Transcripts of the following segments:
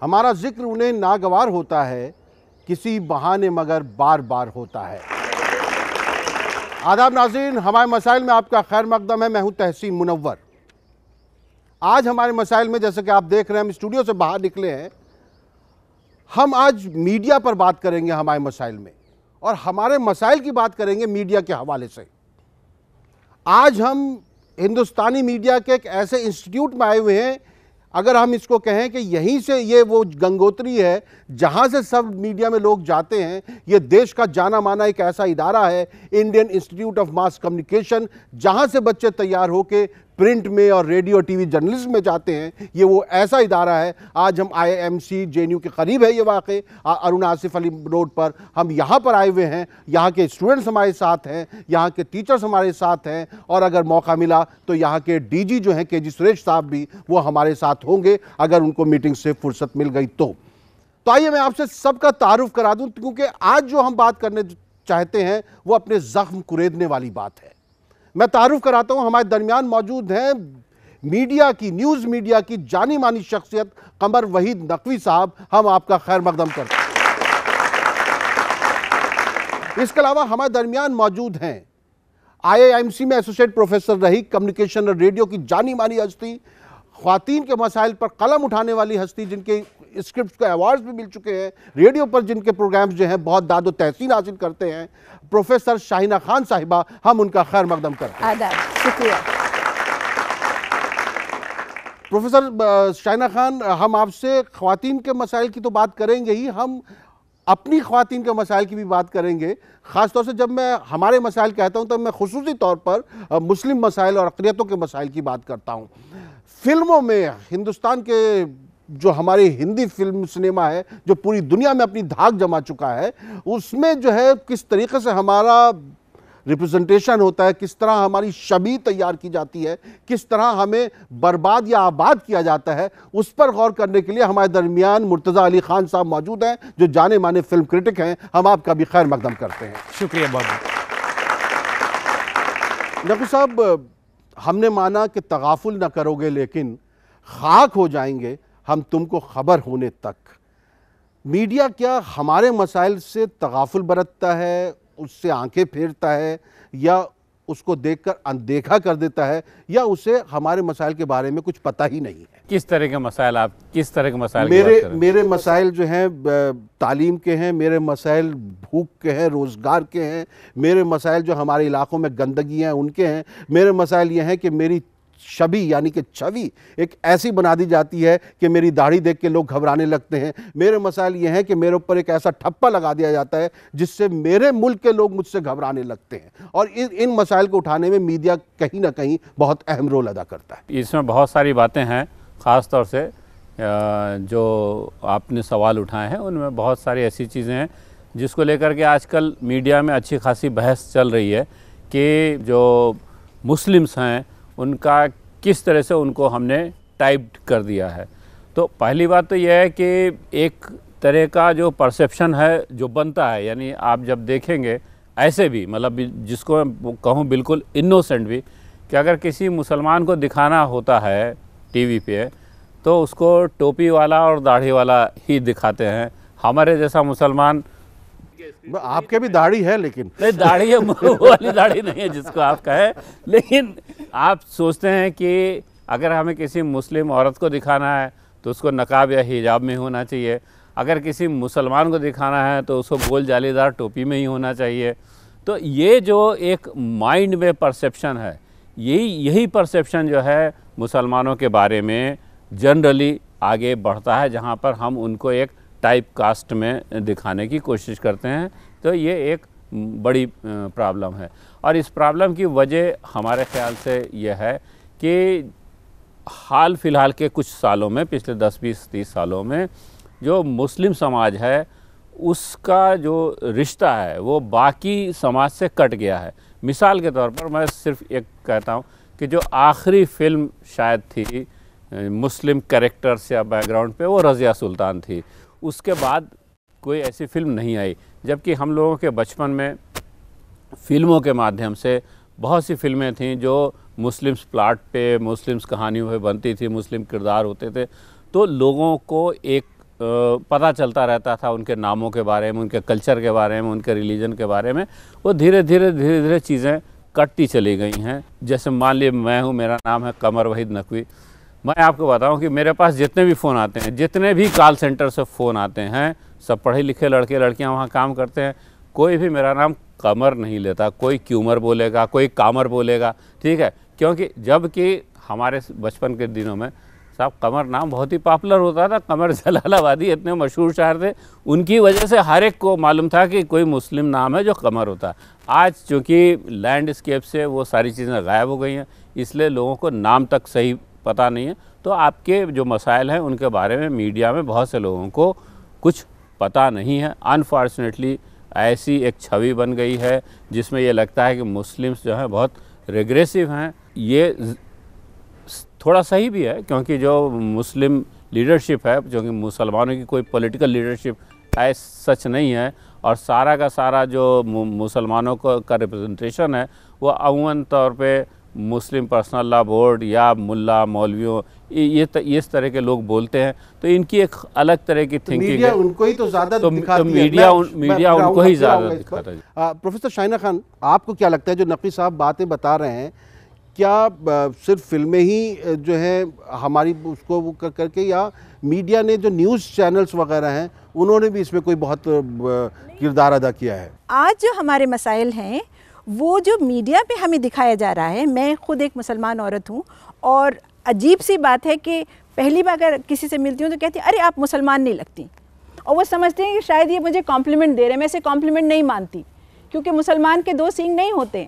हमारा जिक्र उन्हें नागवार होता है, किसी बहाने मगर बार बार होता है। आदाब नाज़रीन, हमारे मसाइल में आपका खैर मकदम है। मैं हूं तहसीन मुनव्वर। आज हमारे मसाइल में, जैसे कि आप देख रहे हैं, हम स्टूडियो से बाहर निकले हैं। हम आज मीडिया पर बात करेंगे हमारे मसाइल में, और हमारे मसाइल की बात करेंगे मीडिया के हवाले से। आज हम हिंदुस्तानी मीडिया के एक ऐसे इंस्टीट्यूट में आए हुए हैं, अगर हम इसको कहें कि यहीं से ये वो गंगोत्री है जहां से सब मीडिया में लोग जाते हैं। ये देश का जाना माना एक ऐसा इदारा है, Indian institute of mass communication, जहां से बच्चे तैयार होके प्रिंट में और रेडियो टीवी जर्नलिज्म में जाते हैं। ये वो ऐसा इदारा है। आज हम IIMC JNU के करीब है ये वाक़े, अरुण आसिफ अली रोड पर। हम यहाँ पर आए हुए हैं, यहाँ के स्टूडेंट्स हमारे साथ हैं, यहाँ के टीचर्स हमारे साथ हैं, और अगर मौका मिला तो यहाँ के DG जो हैं KG सुरेश साहब भी, वो हमारे साथ होंगे अगर उनको मीटिंग से फुर्सत मिल गई तो आइए मैं आपसे सबका तारुफ करा दूं, क्योंकि आज जो हम बात करने चाहते हैं वो अपने ज़ख्म कुरेदने वाली बात है। मैं तारुफ कराता हूं, हमारे दरमियान मौजूद हैं मीडिया की, न्यूज़ मीडिया की जानी मानी शख्सियत कमर वहीद नकवी साहब। हम आपका खैर मकदम करते हैं। इसके अलावा हमारे दरमियान मौजूद हैं IIMC में एसोसिएट प्रोफेसर रही, कम्युनिकेशन और रेडियो की जानी मानी हस्ती, ख्वातीन के मसाइल पर कलम उठाने वाली हस्ती, जिनके स्क्रिप्ट को अवार्ड्स भी मिल चुके हैं, रेडियो पर जिनके प्रोग्राम्स जो हैं बहुत दादो तहसीन हासिल करते हैं, प्रोफेसर शाहिना खान साहिबा। हम उनका खैर मकदम करते हैं। आदाब, शुक्रिया। प्रोफेसर शाहिना खान, हम आपसे ख्वातीन के मसाइल की तो बात करेंगे ही, हम अपनी ख्वातीन के मसाइल की भी बात करेंगे। ख़ास तौर से जब मैं हमारे मसाइल कहता हूँ तो मैं खुसूसी तौर पर मुस्लिम मसाइल और अक़लियतों के मसाइल की बात करता हूँ। फिल्मों में हिंदुस्तान के जो हमारी हिंदी फिल्म सिनेमा है, जो पूरी दुनिया में अपनी धाक जमा चुका है, उसमें जो है किस तरीके से हमारा रिप्रेजेंटेशन होता है, किस तरह हमारी छवि तैयार की जाती है, किस तरह हमें बर्बाद या आबाद किया जाता है, उस पर गौर करने के लिए हमारे दरमियान मुर्तज़ा अली खान साहब मौजूद हैं, जो जाने माने फिल्म क्रिटिक हैं। हम आपका भी खैर मकदम करते हैं। शुक्रिया बहुत। नकवी साहब, हमने माना कि तगाफुल न करोगे लेकिन खाक हो जाएंगे हम तुमको खबर होने तक। मीडिया क्या हमारे मसाइल से तगाफुल बरतता है, उससे आंखें फेरता है, या उसको देखकर अनदेखा कर देता है, या उसे हमारे मसाइल के बारे में कुछ पता ही नहीं है? किस तरह के मसाइल, आप किस तरह के मसाइल? मेरे मसाइल जो हैं तालीम के हैं, मेरे मसाइल भूख के हैं, रोज़गार के हैं, मेरे मसाइल जो हमारे इलाकों में गंदगी हैं उनके हैं। मेरे मसाइल ये हैं कि मेरी छवि यानी कि छवि एक ऐसी बना दी जाती है कि मेरी दाढ़ी देख के लोग घबराने लगते हैं। मेरे मसाइल ये हैं कि मेरे ऊपर एक ऐसा ठप्पा लगा दिया जाता है जिससे मेरे मुल्क के लोग मुझसे घबराने लगते हैं। और इन मसाइल को उठाने में मीडिया कहीं ना कहीं बहुत अहम रोल अदा करता है। इसमें बहुत सारी बातें हैं, ख़ास तौर से जो आपने सवाल उठाए हैं उनमें बहुत सारी ऐसी चीज़ें हैं जिसको लेकर के आजकल मीडिया में अच्छी खासी बहस चल रही है कि जो मुस्लिम्स हैं उनका किस तरह से उनको हमने टाइप्ड कर दिया है। तो पहली बात तो यह है कि एक तरह का जो परसेप्शन है जो बनता है, यानी आप जब देखेंगे ऐसे भी, मतलब जिसको मैं कहूँ बिल्कुल इनोसेंट भी, कि अगर किसी मुसलमान को दिखाना होता है टीवी पे तो उसको टोपी वाला और दाढ़ी वाला ही दिखाते हैं। हमारे जैसा मुसलमान, आपके भी दाढ़ी है लेकिन नहीं, दाढ़ी है वो वाली दाढ़ी नहीं है जिसको आप कहें, लेकिन आप सोचते हैं कि अगर हमें किसी मुस्लिम औरत को दिखाना है तो उसको नकाब या हिजाब में होना चाहिए, अगर किसी मुसलमान को दिखाना है तो उसको गोल जालीदार टोपी में ही होना चाहिए। तो ये जो एक माइंड में परसेप्शन है, यही परसेप्शन जो है मुसलमानों के बारे में जनरली आगे बढ़ता है, जहाँ पर हम उनको एक टाइप कास्ट में दिखाने की कोशिश करते हैं। तो ये एक बड़ी प्रॉब्लम है, और इस प्रॉब्लम की वजह हमारे ख्याल से यह है कि हाल फिलहाल के कुछ सालों में, पिछले 10, 20, 30 सालों में जो मुस्लिम समाज है उसका जो रिश्ता है वो बाकी समाज से कट गया है। मिसाल के तौर पर मैं सिर्फ एक कहता हूँ कि जो आखिरी फिल्म शायद थी मुस्लिम कैरेक्टर्स या बैकग्राउंड पे, वो रज़िया सुल्तान थी। उसके बाद कोई ऐसी फिल्म नहीं आई, जबकि हम लोगों के बचपन में फिल्मों के माध्यम से बहुत सी फिल्में थीं जो मुस्लिम्स प्लाट पे, मुस्लिम्स कहानियों पे बनती थी, मुस्लिम किरदार होते थे। तो लोगों को एक पता चलता रहता था उनके नामों के बारे में, उनके कल्चर के बारे में, उनके रिलीजन के बारे में, वो धीरे धीरे चीज़ें कटती चली गई हैं। जैसे मान लीजिए मैं हूँ, मेरा नाम है कमर वहीद नकवी, मैं आपको बताऊं कि मेरे पास जितने भी फ़ोन आते हैं, जितने भी कॉल सेंटर से फ़ोन आते हैं, सब पढ़े लिखे लड़के लड़कियां वहाँ काम करते हैं, कोई भी मेरा नाम कमर नहीं लेता, कोई क्यूमर बोलेगा, कोई कामर बोलेगा, ठीक है। क्योंकि जबकि हमारे बचपन के दिनों में साहब कमर नाम बहुत ही पॉपुलर होता था, कमर जलालाबादी इतने मशहूर शायर थे, उनकी वजह से हर एक को मालूम था कि कोई मुस्लिम नाम है जो कमर होता है। आज चूँकि लैंडस्केप से वो सारी चीज़ें गायब हो गई हैं, इसलिए लोगों को नाम तक सही पता नहीं है। तो आपके जो मसाइल हैं उनके बारे में मीडिया में बहुत से लोगों को कुछ पता नहीं है। अनफॉर्चुनेटली ऐसी एक छवि बन गई है जिसमें ये लगता है कि मुस्लिम्स जो हैं बहुत रिग्रेसिव हैं। ये थोड़ा सही भी है, क्योंकि जो मुस्लिम लीडरशिप है, जो कि मुसलमानों की कोई पॉलिटिकल लीडरशिप सच नहीं है, और सारा का सारा जो मुसलमानों का रिप्रेजेंटेशन है वो अमूमन तौर पे मुस्लिम पर्सनल लॉ बोर्ड या मुल्ला मौलवियों इस तरह के लोग बोलते हैं। तो इनकी एक अलग तरह की थिंकिंग मीडिया उनको ही तो ज़्यादा दिखाती है। मीडिया उनको ही ज़्यादा दिखाता है। प्रोफेसर शाहिना खान, आपको क्या लगता है जो नकवी साहब बातें बता रहे हैं, क्या सिर्फ फिल्में ही जो है हमारी उसको वो करके, या मीडिया ने जो न्यूज़ चैनल्स वगैरह हैं उन्होंने भी इसमें कोई बहुत किरदार अदा किया है? आज जो हमारे मसाइल हैं वो जो मीडिया पे हमें दिखाया जा रहा है, मैं खुद एक मुसलमान औरत हूँ, और अजीब सी बात है कि पहली बार अगर किसी से मिलती हूँ तो कहती है अरे आप मुसलमान नहीं लगती, और वो समझते हैं कि शायद ये मुझे कॉम्प्लीमेंट दे रहे हैं। मैं इसे कॉम्प्लीमेंट नहीं मानती, क्योंकि मुसलमान के दो सींग नहीं होते,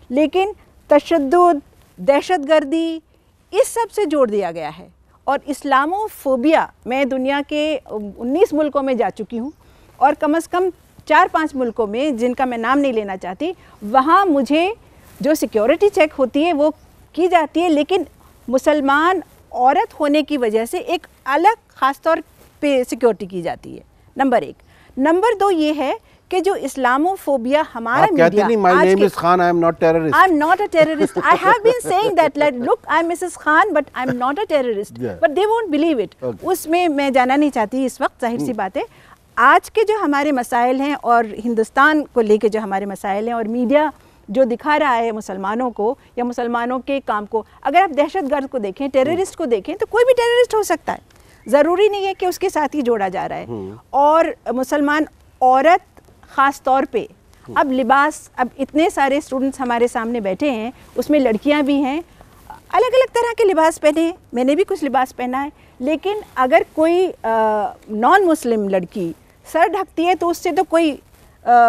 लेकिन तशद्दुद, दहशतगर्दी, इस सब से जोड़ दिया गया है। और इस्लामोफोबिया, मैं दुनिया के 19 मुल्कों में जा चुकी हूँ, और कम से कम 4-5 मुल्कों में, जिनका मैं नाम नहीं लेना चाहती, वहाँ मुझे जो सिक्योरिटी चेक होती है वो की जाती है, लेकिन मुसलमान औरत होने की वजह से एक अलग ख़ास तौर पे सिक्योरिटी की जाती है, नंबर 1। नंबर 2 ये है कि जो इस्लामोफोबिया हमारा media, My name is Khan, I am not terrorist. I'm not a terrorist. I have been saying that, like, look, I'm Mrs. Khan, but I'm not a terrorist. Yeah. But they won't believe it. Okay. उसमें मैं जाना नहीं चाहती इस वक्त, जाहिर सी बात है। आज के जो हमारे मसाइल हैं और हिंदुस्तान को लेके जो हमारे मसाइल हैं, और मीडिया जो दिखा रहा है मुसलमानों को या मुसलमानों के काम को, अगर आप दहशतगर्द को देखें, टेररिस्ट को देखें, तो कोई भी टेररिस्ट हो सकता है, ज़रूरी नहीं है कि उसके साथ ही जोड़ा जा रहा है। और मुसलमान औरत ख़ास तौर पे, अब लिबास, अब इतने सारे स्टूडेंट्स हमारे सामने बैठे हैं, उसमें लड़कियां भी हैं, अलग अलग तरह के लिबास पहने हैं, मैंने भी कुछ लिबास पहना है, लेकिन अगर कोई नॉन मुस्लिम लड़की सर ढकती है तो उससे तो कोई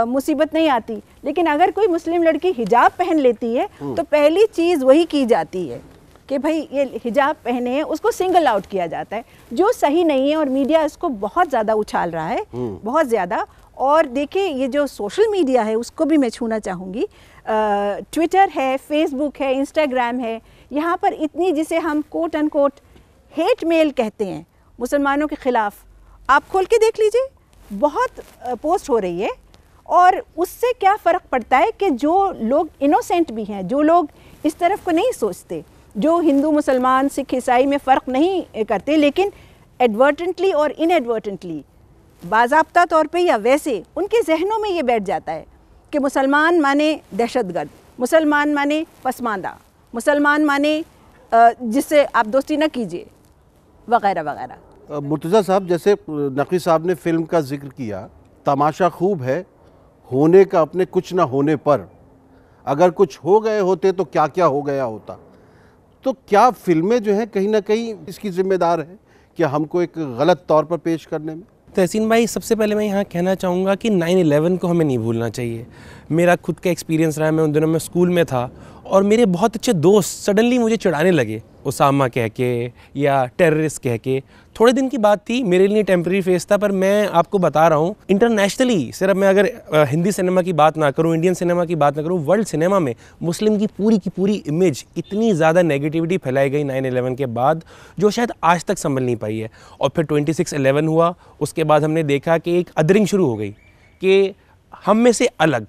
मुसीबत नहीं आती, लेकिन अगर कोई मुस्लिम लड़की हिजाब पहन लेती है तो पहली चीज़ वही की जाती है कि भाई ये हिजाब पहने हैं, उसको सिंगल आउट किया जाता है, जो सही नहीं है। और मीडिया इसको बहुत ज़्यादा उछाल रहा है, बहुत ज़्यादा। और देखिए, ये जो सोशल मीडिया है उसको भी मैं छूना चाहूँगी। ट्विटर है, फेसबुक है, इंस्टाग्राम है, यहाँ पर इतनी, जिसे हम कोट अनकोट हेट मेल कहते हैं मुसलमानों के ख़िलाफ़, आप खोल के देख लीजिए, बहुत पोस्ट हो रही है। और उससे क्या फ़र्क पड़ता है कि जो लोग इनोसेंट भी हैं, जो लोग इस तरफ को नहीं सोचते, जो हिंदू मुसलमान सिख ईसाई में फ़र्क नहीं करते, लेकिन एडवर्टेंटली और इनएडवर्टेंटली, बाज़ाब्ता तौर पे या वैसे, उनके जहनों में ये बैठ जाता है कि मुसलमान माने दहशतगर्द, मुसलमान माने पसमानदा, मुसलमान माने जिससे आप दोस्ती न कीजिए, वगैरह वगैरह। मुर्तज़ा साहब, जैसे नकवी साहब ने फ़िल्म का जिक्र किया, तमाशा खूब है होने का अपने कुछ ना होने पर, अगर कुछ हो गए होते तो क्या क्या हो गया होता। तो क्या फिल्में जो हैं कहीं ना कहीं इसकी जिम्मेदार है कि हमको एक गलत तौर पर पेश करने में? तहसीन भाई, सबसे पहले मैं यहाँ कहना चाहूँगा कि 9/11 को हमें नहीं भूलना चाहिए। मेरा खुद का एक्सपीरियंस रहा है, मैं उन दिनों में स्कूल में था और मेरे बहुत अच्छे दोस्त सडनली मुझे चिढ़ाने लगे, उसामा कह के या टेररिस्ट कह के। थोड़े दिन की बात थी, मेरे लिए टेम्प्रेरी फेस था, पर मैं आपको बता रहा हूँ, इंटरनेशनली, सिर्फ मैं अगर हिंदी सिनेमा की बात ना करूँ, इंडियन सिनेमा की बात ना करूँ, वर्ल्ड सिनेमा में मुस्लिम की पूरी इमेज, इतनी ज़्यादा नेगेटिविटी फैलाई गई 9/11 के बाद, जो शायद आज तक संभल नहीं पाई है। और फिर 26/11 हुआ, उसके बाद हमने देखा कि एक अदरिंग शुरू हो गई कि हम में से अलग,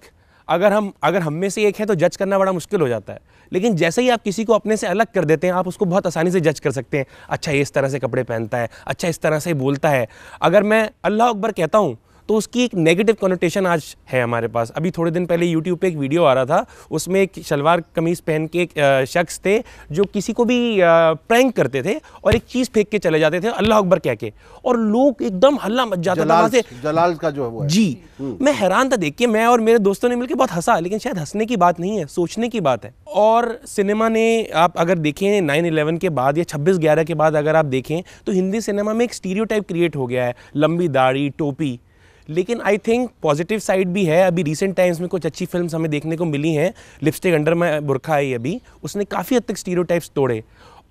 अगर हम में से एक है तो जज करना बड़ा मुश्किल हो जाता है, लेकिन जैसे ही आप किसी को अपने से अलग कर देते हैं, आप उसको बहुत आसानी से जज कर सकते हैं। अच्छा ये इस तरह से कपड़े पहनता है, अच्छा इस तरह से बोलता है। अगर मैं अल्लाह अकबर कहता हूँ तो उसकी एक नेगेटिव कनोटेशन आज है हमारे पास। अभी थोड़े दिन पहले यूट्यूब पे एक वीडियो आ रहा था, उसमें एक शलवार कमीज़ पहन के एक शख्स थे जो किसी को भी प्रैंक करते थे और एक चीज़ फेंक के चले जाते थे अल्लाह अकबर कह के, और लोग एकदम हल्ला मच जाता था वहाँ से। जलाल का जो है जी, मैं हैरान था देख के। मैं और मेरे दोस्तों ने मिलकर बहुत हंसा, लेकिन शायद हंसने की बात नहीं है, सोचने की बात है। और सिनेमा ने, आप अगर देखें 9/11 के बाद या 26/11 के बाद अगर आप देखें तो हिंदी सिनेमा में एक स्टीरियोटाइप क्रिएट हो गया है, लंबी दाढ़ी, टोपी। लेकिन आई थिंक पॉजिटिव साइड भी है। अभी रिसेंट टाइम्स में कुछ अच्छी फिल्म्स हमें देखने को मिली हैं। लिपस्टिक अंडर में बुरखा आई अभी, उसने काफ़ी हद तक स्टीरियोटाइप्स तोड़े।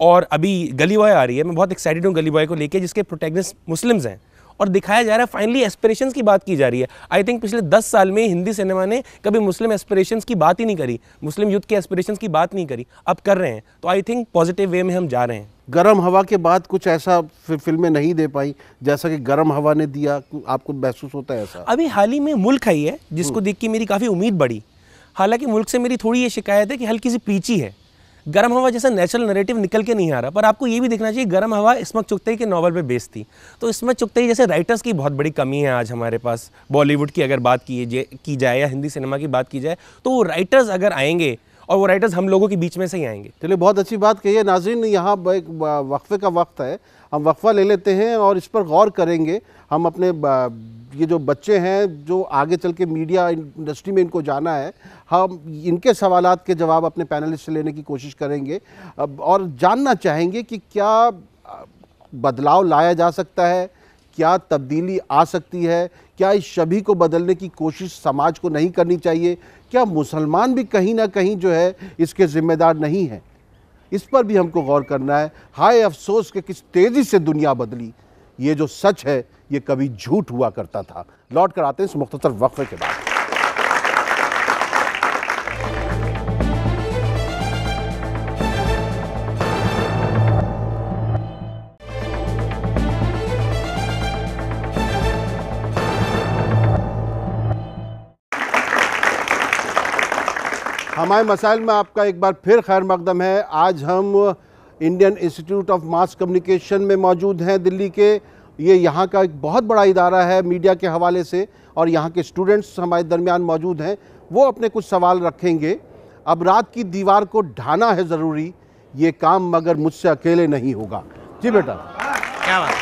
और अभी गली बॉय आ रही है, मैं बहुत एक्साइटेड हूँ गली बॉय को लेके, जिसके प्रोटैगनिस्ट मुस्लिम्स हैं और दिखाया जा रहा है फाइनली एस्पिरेशंस की बात की जा रही है। आई थिंक पिछले 10 साल में हिंदी सिनेमा ने कभी मुस्लिम एस्पिरेशंस की बात ही नहीं करी, मुस्लिम यूथ के एस्पिरेशंस की बात नहीं करी, अब कर रहे हैं। तो आई थिंक पॉजिटिव वे में हम जा रहे हैं। गर्म हवा के बाद कुछ ऐसा फिल्में नहीं दे पाई जैसा कि गर्म हवा ने दिया, आपको महसूस होता है ऐसा? अभी हाल ही में मुल्क आई है जिसको देख के मेरी काफ़ी उम्मीद बढ़ी। हालांकि मुल्क से मेरी थोड़ी ये शिकायत है कि हल्की सी प्रीची है, गर्म हवा जैसा नेचुरल नैरेटिव निकल के नहीं आ रहा। पर आपको ये भी देखना चाहिए, गर्म हवा इस्मत चुगताई के नॉवल पे बेस्ड थी, तो इस्मत चुगताई जैसे राइटर्स की बहुत बड़ी कमी है आज हमारे पास। बॉलीवुड की अगर बात की जाए या हिंदी सिनेमा की बात की जाए, तो वो राइटर्स अगर आएंगे, और वो राइटर्स हम लोगों के बीच में से ही आएंगे। चलिए, बहुत अच्छी बात कही है। नाज़रीन, यहाँ एक वक्फे का वक्त है, हम वक्फा ले लेते हैं और इस पर गौर करेंगे। हम अपने ये जो बच्चे हैं जो आगे चल के मीडिया इंडस्ट्री में इनको जाना है, हम इनके सवालात के जवाब अपने पैनलिस्ट से लेने की कोशिश करेंगे और जानना चाहेंगे कि क्या बदलाव लाया जा सकता है, क्या तब्दीली आ सकती है, क्या इस छवि को बदलने की कोशिश समाज को नहीं करनी चाहिए, क्या मुसलमान भी कहीं ना कहीं जो है इसके जिम्मेदार नहीं हैं? इस पर भी हमको गौर करना है। हाय अफसोस कि किस तेज़ी से दुनिया बदली, ये जो सच है ये कभी झूठ हुआ करता था। लौट कर आते हैं इस मुख्तसर वक्फे के बाद। हमारे मसाइल में आपका एक बार फिर खैर मकदम है। आज हम Indian institute of mass communication में मौजूद हैं दिल्ली के। ये यहाँ का एक बहुत बड़ा इदारा है मीडिया के हवाले से, और यहाँ के स्टूडेंट्स हमारे दरमियान मौजूद हैं, वो अपने कुछ सवाल रखेंगे। अब रात की दीवार को ढाना है ज़रूरी, ये काम मगर मुझसे अकेले नहीं होगा। जी बेटा, क्या बात?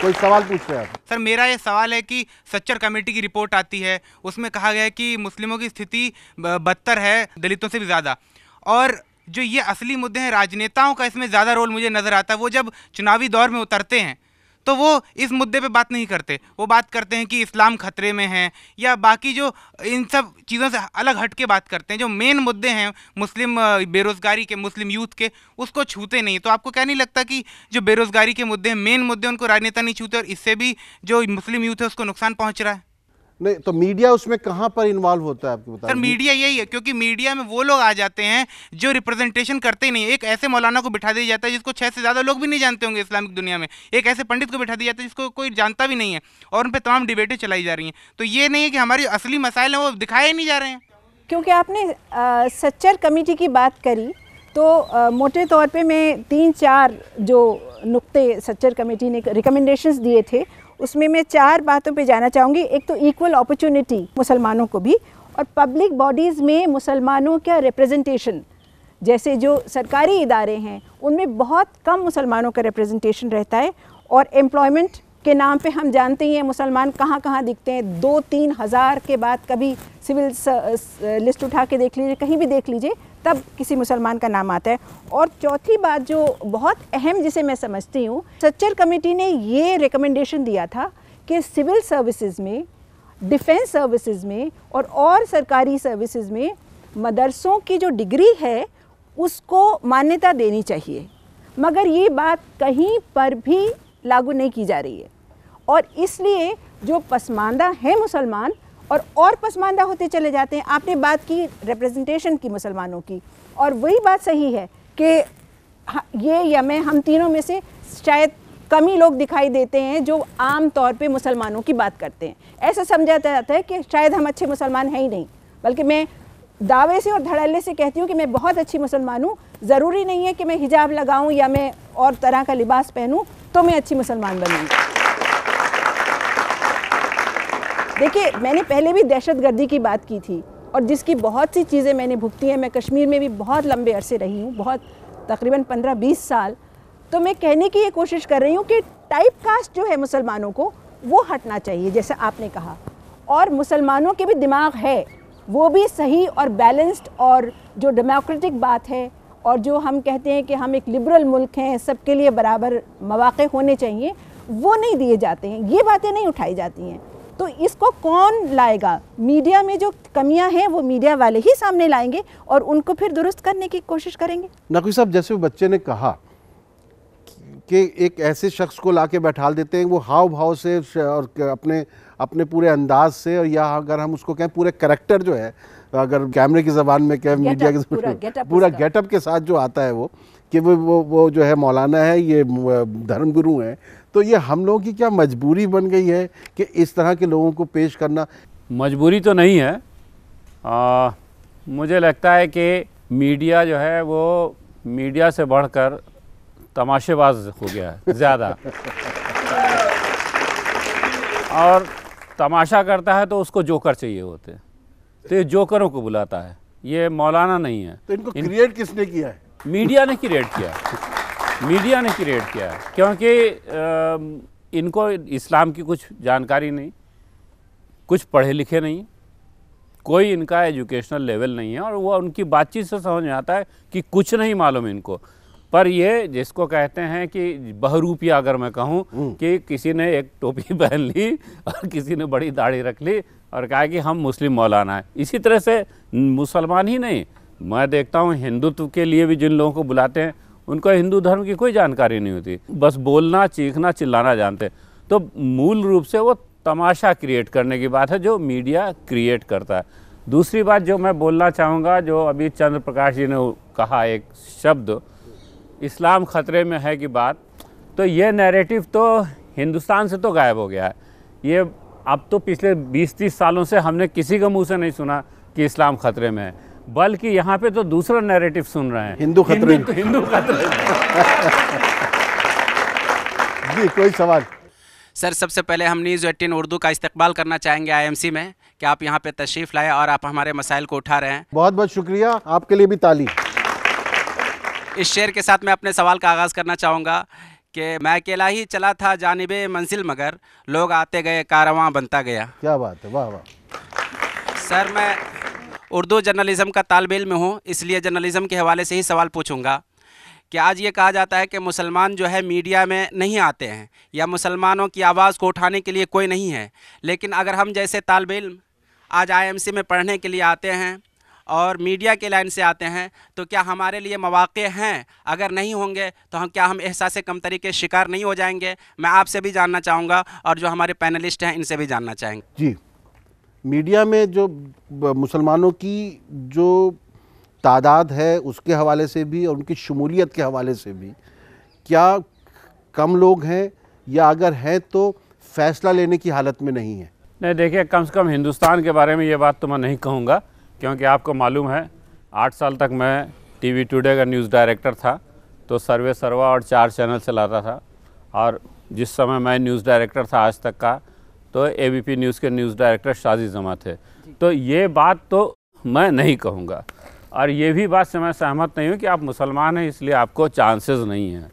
कोई सवाल पूछ रहे हैं? सर, मेरा ये सवाल है कि सच्चर कमेटी की रिपोर्ट आती है, उसमें कहा गया है कि मुस्लिमों की स्थिति बदतर है दलितों से भी ज़्यादा, और जो ये असली मुद्दे हैं राजनेताओं का इसमें ज़्यादा रोल मुझे नज़र आता है। वो जब चुनावी दौर में उतरते हैं तो वो इस मुद्दे पे बात नहीं करते, वो बात करते हैं कि इस्लाम खतरे में है या बाकी जो इन सब चीज़ों से अलग हट के बात करते हैं। जो मेन मुद्दे हैं मुस्लिम बेरोज़गारी के, मुस्लिम यूथ के, उसको छूते नहीं। तो आपको क्या नहीं लगता कि जो बेरोज़गारी के मुद्दे हैं, मेन मुद्दे, उनको राजनेता नहीं छूते और इससे भी जो मुस्लिम यूथ है उसको नुकसान पहुँच रहा है? नहीं तो मीडिया उसमें कहाँ पर इन्वॉल्व होता है आपको बता? सर, मीडिया यही है, क्योंकि मीडिया में वो लोग आ जाते हैं जो रिप्रेजेंटेशन करते ही नहीं। एक ऐसे मौलाना को बिठा दिया जाता है जिसको 6 से ज़्यादा लोग भी नहीं जानते होंगे इस्लामिक दुनिया में, एक ऐसे पंडित को बिठा दिया जाता है जिसको कोई जानता भी नहीं है, और उन पर तमाम डिबेटें चलाई जा रही हैं। तो ये नहीं है कि हमारी असली मसाइल हैं वो दिखाए नहीं जा रहे हैं। क्योंकि आपने सच्चर कमेटी की बात करी, तो मोटे तौर पे मैं 3-4 जो नुक्ते सच्चर कमेटी ने रिकमेंडेशंस दिए थे, उसमें मैं 4 बातों पे जाना चाहूँगी। एक तो इक्वल अपॉर्चुनिटी मुसलमानों को भी, और पब्लिक बॉडीज़ में मुसलमानों का रिप्रेजेंटेशन, जैसे जो सरकारी इदारे हैं उनमें बहुत कम मुसलमानों का रिप्रेजेंटेशन रहता है। और एम्प्लॉयमेंट के नाम पे हम जानते ही हैं मुसलमान कहाँ कहाँ दिखते हैं। 2-3 हज़ार के बाद कभी सिविल लिस्ट उठा के देख लीजिए, कहीं भी देख लीजिए, तब किसी मुसलमान का नाम आता है। और चौथी बात जो बहुत अहम, जिसे मैं समझती हूँ, सच्चर कमेटी ने ये रिकमेंडेशन दिया था कि सिविल सर्विसेज में, डिफेंस सर्विसेज में और सरकारी सर्विसेज में मदरसों की जो डिग्री है उसको मान्यता देनी चाहिए। मगर ये बात कहीं पर भी लागू नहीं की जा रही है, और इसलिए जो पसमानदा हैं मुसलमान और पसमानदा होते चले जाते हैं। आपने बात की रिप्रेजेंटेशन की मुसलमानों की, और वही बात सही है कि ये या मैं, हम तीनों में से शायद कम ही लोग दिखाई देते हैं जो आम तौर पे मुसलमानों की बात करते हैं। ऐसा समझा जाता है कि शायद हम अच्छे मुसलमान हैं ही नहीं, बल्कि मैं दावे से और धड़ल्ले से कहती हूँ कि मैं बहुत अच्छी मुसलमान हूँ। ज़रूरी नहीं है कि मैं हिजाब लगाऊँ या मैं और तरह का लिबास पहनूँ तो मैं अच्छी मुसलमान बनूँगी। देखिए, मैंने पहले भी दहशतगर्दी की बात की थी और जिसकी बहुत सी चीज़ें मैंने भुगती हैं। मैं कश्मीर में भी बहुत लंबे अरसे रही हूँ, बहुत तकरीबन 15-20 साल। तो मैं कहने की ये कोशिश कर रही हूँ कि टाइप कास्ट जो है मुसलमानों को, वो हटना चाहिए जैसे आपने कहा। और मुसलमानों के भी दिमाग है, वो भी सही और बैलेंस्ड, और जो डेमोक्रेटिक बात है और जो हम कहते हैं कि हम एक लिबरल मुल्क हैं, सबके लिए बराबर मौक़े होने चाहिए, वो नहीं दिए जाते हैं, ये बातें नहीं उठाई जाती हैं। तो इसको कौन लाएगा? मीडिया में जो कमियां हैं वो मीडिया वाले ही सामने लाएंगे और उनको फिर दुरुस्त करने की कोशिश करेंगे। नकवी साहब, जैसे वो बच्चे ने कहा कि एक ऐसे शख्स को लाके बैठाल देते हैं, वो हाव भाव से और अपने पूरे अंदाज से, और या अगर हम उसको कहें पूरे करैक्टर जो है, अगर कैमरे की ज़बान में कहें, मीडिया की पूरा गेटअप के साथ जो आता है वो कि वो जो है मौलाना है, ये धर्मगुरु हैं, तो ये हम लोगों की क्या मजबूरी बन गई है कि इस तरह के लोगों को पेश करना? मजबूरी तो नहीं है। मुझे लगता है कि मीडिया जो है वो मीडिया से बढ़कर तमाशेबाज हो गया है ज़्यादा, और तमाशा करता है तो उसको जोकर चाहिए होते हैं, तो ये जोकरों को बुलाता है, ये मौलाना नहीं है। तो इनको क्रिएट किसने किया है? मीडिया ने क्रिएट किया है, मीडिया ने क्रिएट किया है, क्योंकि इनको इस्लाम की कुछ जानकारी नहीं, कुछ पढ़े लिखे नहीं, कोई इनका एजुकेशनल लेवल नहीं है, और वो उनकी बातचीत से समझ में आता है कि कुछ नहीं मालूम इनको। पर ये जिसको कहते हैं कि बहरूपिया, अगर मैं कहूँ कि किसी ने एक टोपी पहन ली और किसी ने बड़ी दाढ़ी रख ली और कहा कि हम मुस्लिम मौलाना है, इसी तरह से मुसलमान ही नहीं, मैं देखता हूँ हिंदुत्व के लिए भी जिन लोगों को बुलाते हैं उनको हिंदू धर्म की कोई जानकारी नहीं होती, बस बोलना, चीखना, चिल्लाना जानते। तो मूल रूप से वो तमाशा क्रिएट करने की बात है जो मीडिया क्रिएट करता है। दूसरी बात जो मैं बोलना चाहूँगा, जो अभी चंद्र प्रकाश जी ने कहा एक शब्द, इस्लाम ख़तरे में है की बात, तो ये नैरेटिव तो हिंदुस्तान से तो गायब हो गया है। ये अब तो पिछले 20-30 सालों से हमने किसी के मुंह से नहीं सुना कि इस्लाम ख़तरे में है, बल्कि यहाँ पे तो दूसरा नैरेटिव सुन रहे हैं, हिंदू खतरे में। हिंदू खतरे में। जी, कोई सवाल? सर, सबसे पहले हम न्यूज़ 18 उर्दू का इस्तकबाल करना चाहेंगे IMC में कि आप यहाँ पे तशरीफ़ लाए और आप हमारे मसाइल को उठा रहे हैं। बहुत बहुत शुक्रिया, आपके लिए भी ताली। इस शेर के साथ मैं अपने सवाल का आगाज़ करना चाहूँगा कि मैं अकेला ही चला था जानिबे मंजिल, मगर लोग आते गए, कारवां बनता गया। क्या बात है, वाह वाह। सर, मैं उर्दू जर्नलिज़म का तालिब इल्म हूँ, इसलिए जर्नलिज़म के हवाले से ही सवाल पूछूंगा कि आज ये कहा जाता है कि मुसलमान जो है मीडिया में नहीं आते हैं या मुसलमानों की आवाज़ को उठाने के लिए कोई नहीं है, लेकिन अगर हम जैसे तालिब इल्म आज IMC में पढ़ने के लिए आते हैं और मीडिया के लाइन से आते हैं, तो क्या हमारे लिए मौक़े हैं? अगर नहीं होंगे तो हम एहसास कमतरी के शिकार नहीं हो जाएंगे? मैं आपसे भी जानना चाहूँगा और जो हमारे पैनलिस्ट हैं इनसे भी जानना चाहेंगे। जी, मीडिया में जो मुसलमानों की जो तादाद है उसके हवाले से भी और उनकी शमूलियत के हवाले से भी, क्या कम लोग हैं या अगर हैं तो फ़ैसला लेने की हालत में नहीं है? नहीं, देखिए, कम से कम हिंदुस्तान के बारे में ये बात तो मैं नहीं कहूँगा, क्योंकि आपको मालूम है 8 साल तक मैं TV टुडे का न्यूज़ डायरेक्टर था, तो सर्वे सर्वा और 4 चैनल चलाता था, और जिस समय मैं न्यूज़ डायरेक्टर था आज तक का, तो ABP न्यूज़ के न्यूज़ डायरेक्टर शाजी जमा थे। तो ये बात तो मैं नहीं कहूँगा, और ये भी बात से मैं सहमत नहीं हूँ कि आप मुसलमान हैं इसलिए आपको चांसेस नहीं हैं।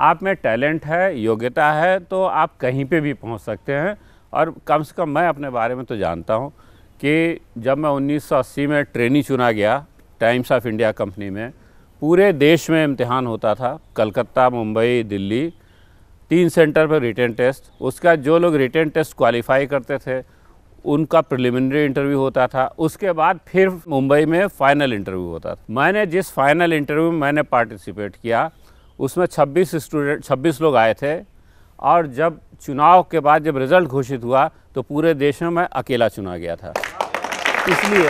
आप में टैलेंट है, योग्यता है, तो आप कहीं पे भी पहुँच सकते हैं। और कम से कम मैं अपने बारे में तो जानता हूँ कि जब मैं 1980 में ट्रेनी चुना गया टाइम्स ऑफ इंडिया कंपनी में, पूरे देश में इम्तिहान होता था, कलकत्ता, मुंबई, दिल्ली, 3 सेंटर पर रिटन टेस्ट। उसका जो लोग रिटन टेस्ट क्वालिफाई करते थे उनका प्रिलिमिनरी इंटरव्यू होता था, उसके बाद फिर मुंबई में फ़ाइनल इंटरव्यू होता था। मैंने जिस फाइनल इंटरव्यू में मैंने पार्टिसिपेट किया उसमें 26 लोग आए थे, और जब चुनाव के बाद जब रिज़ल्ट घोषित हुआ तो पूरे देश में मैं अकेला चुना गया था। इसलिए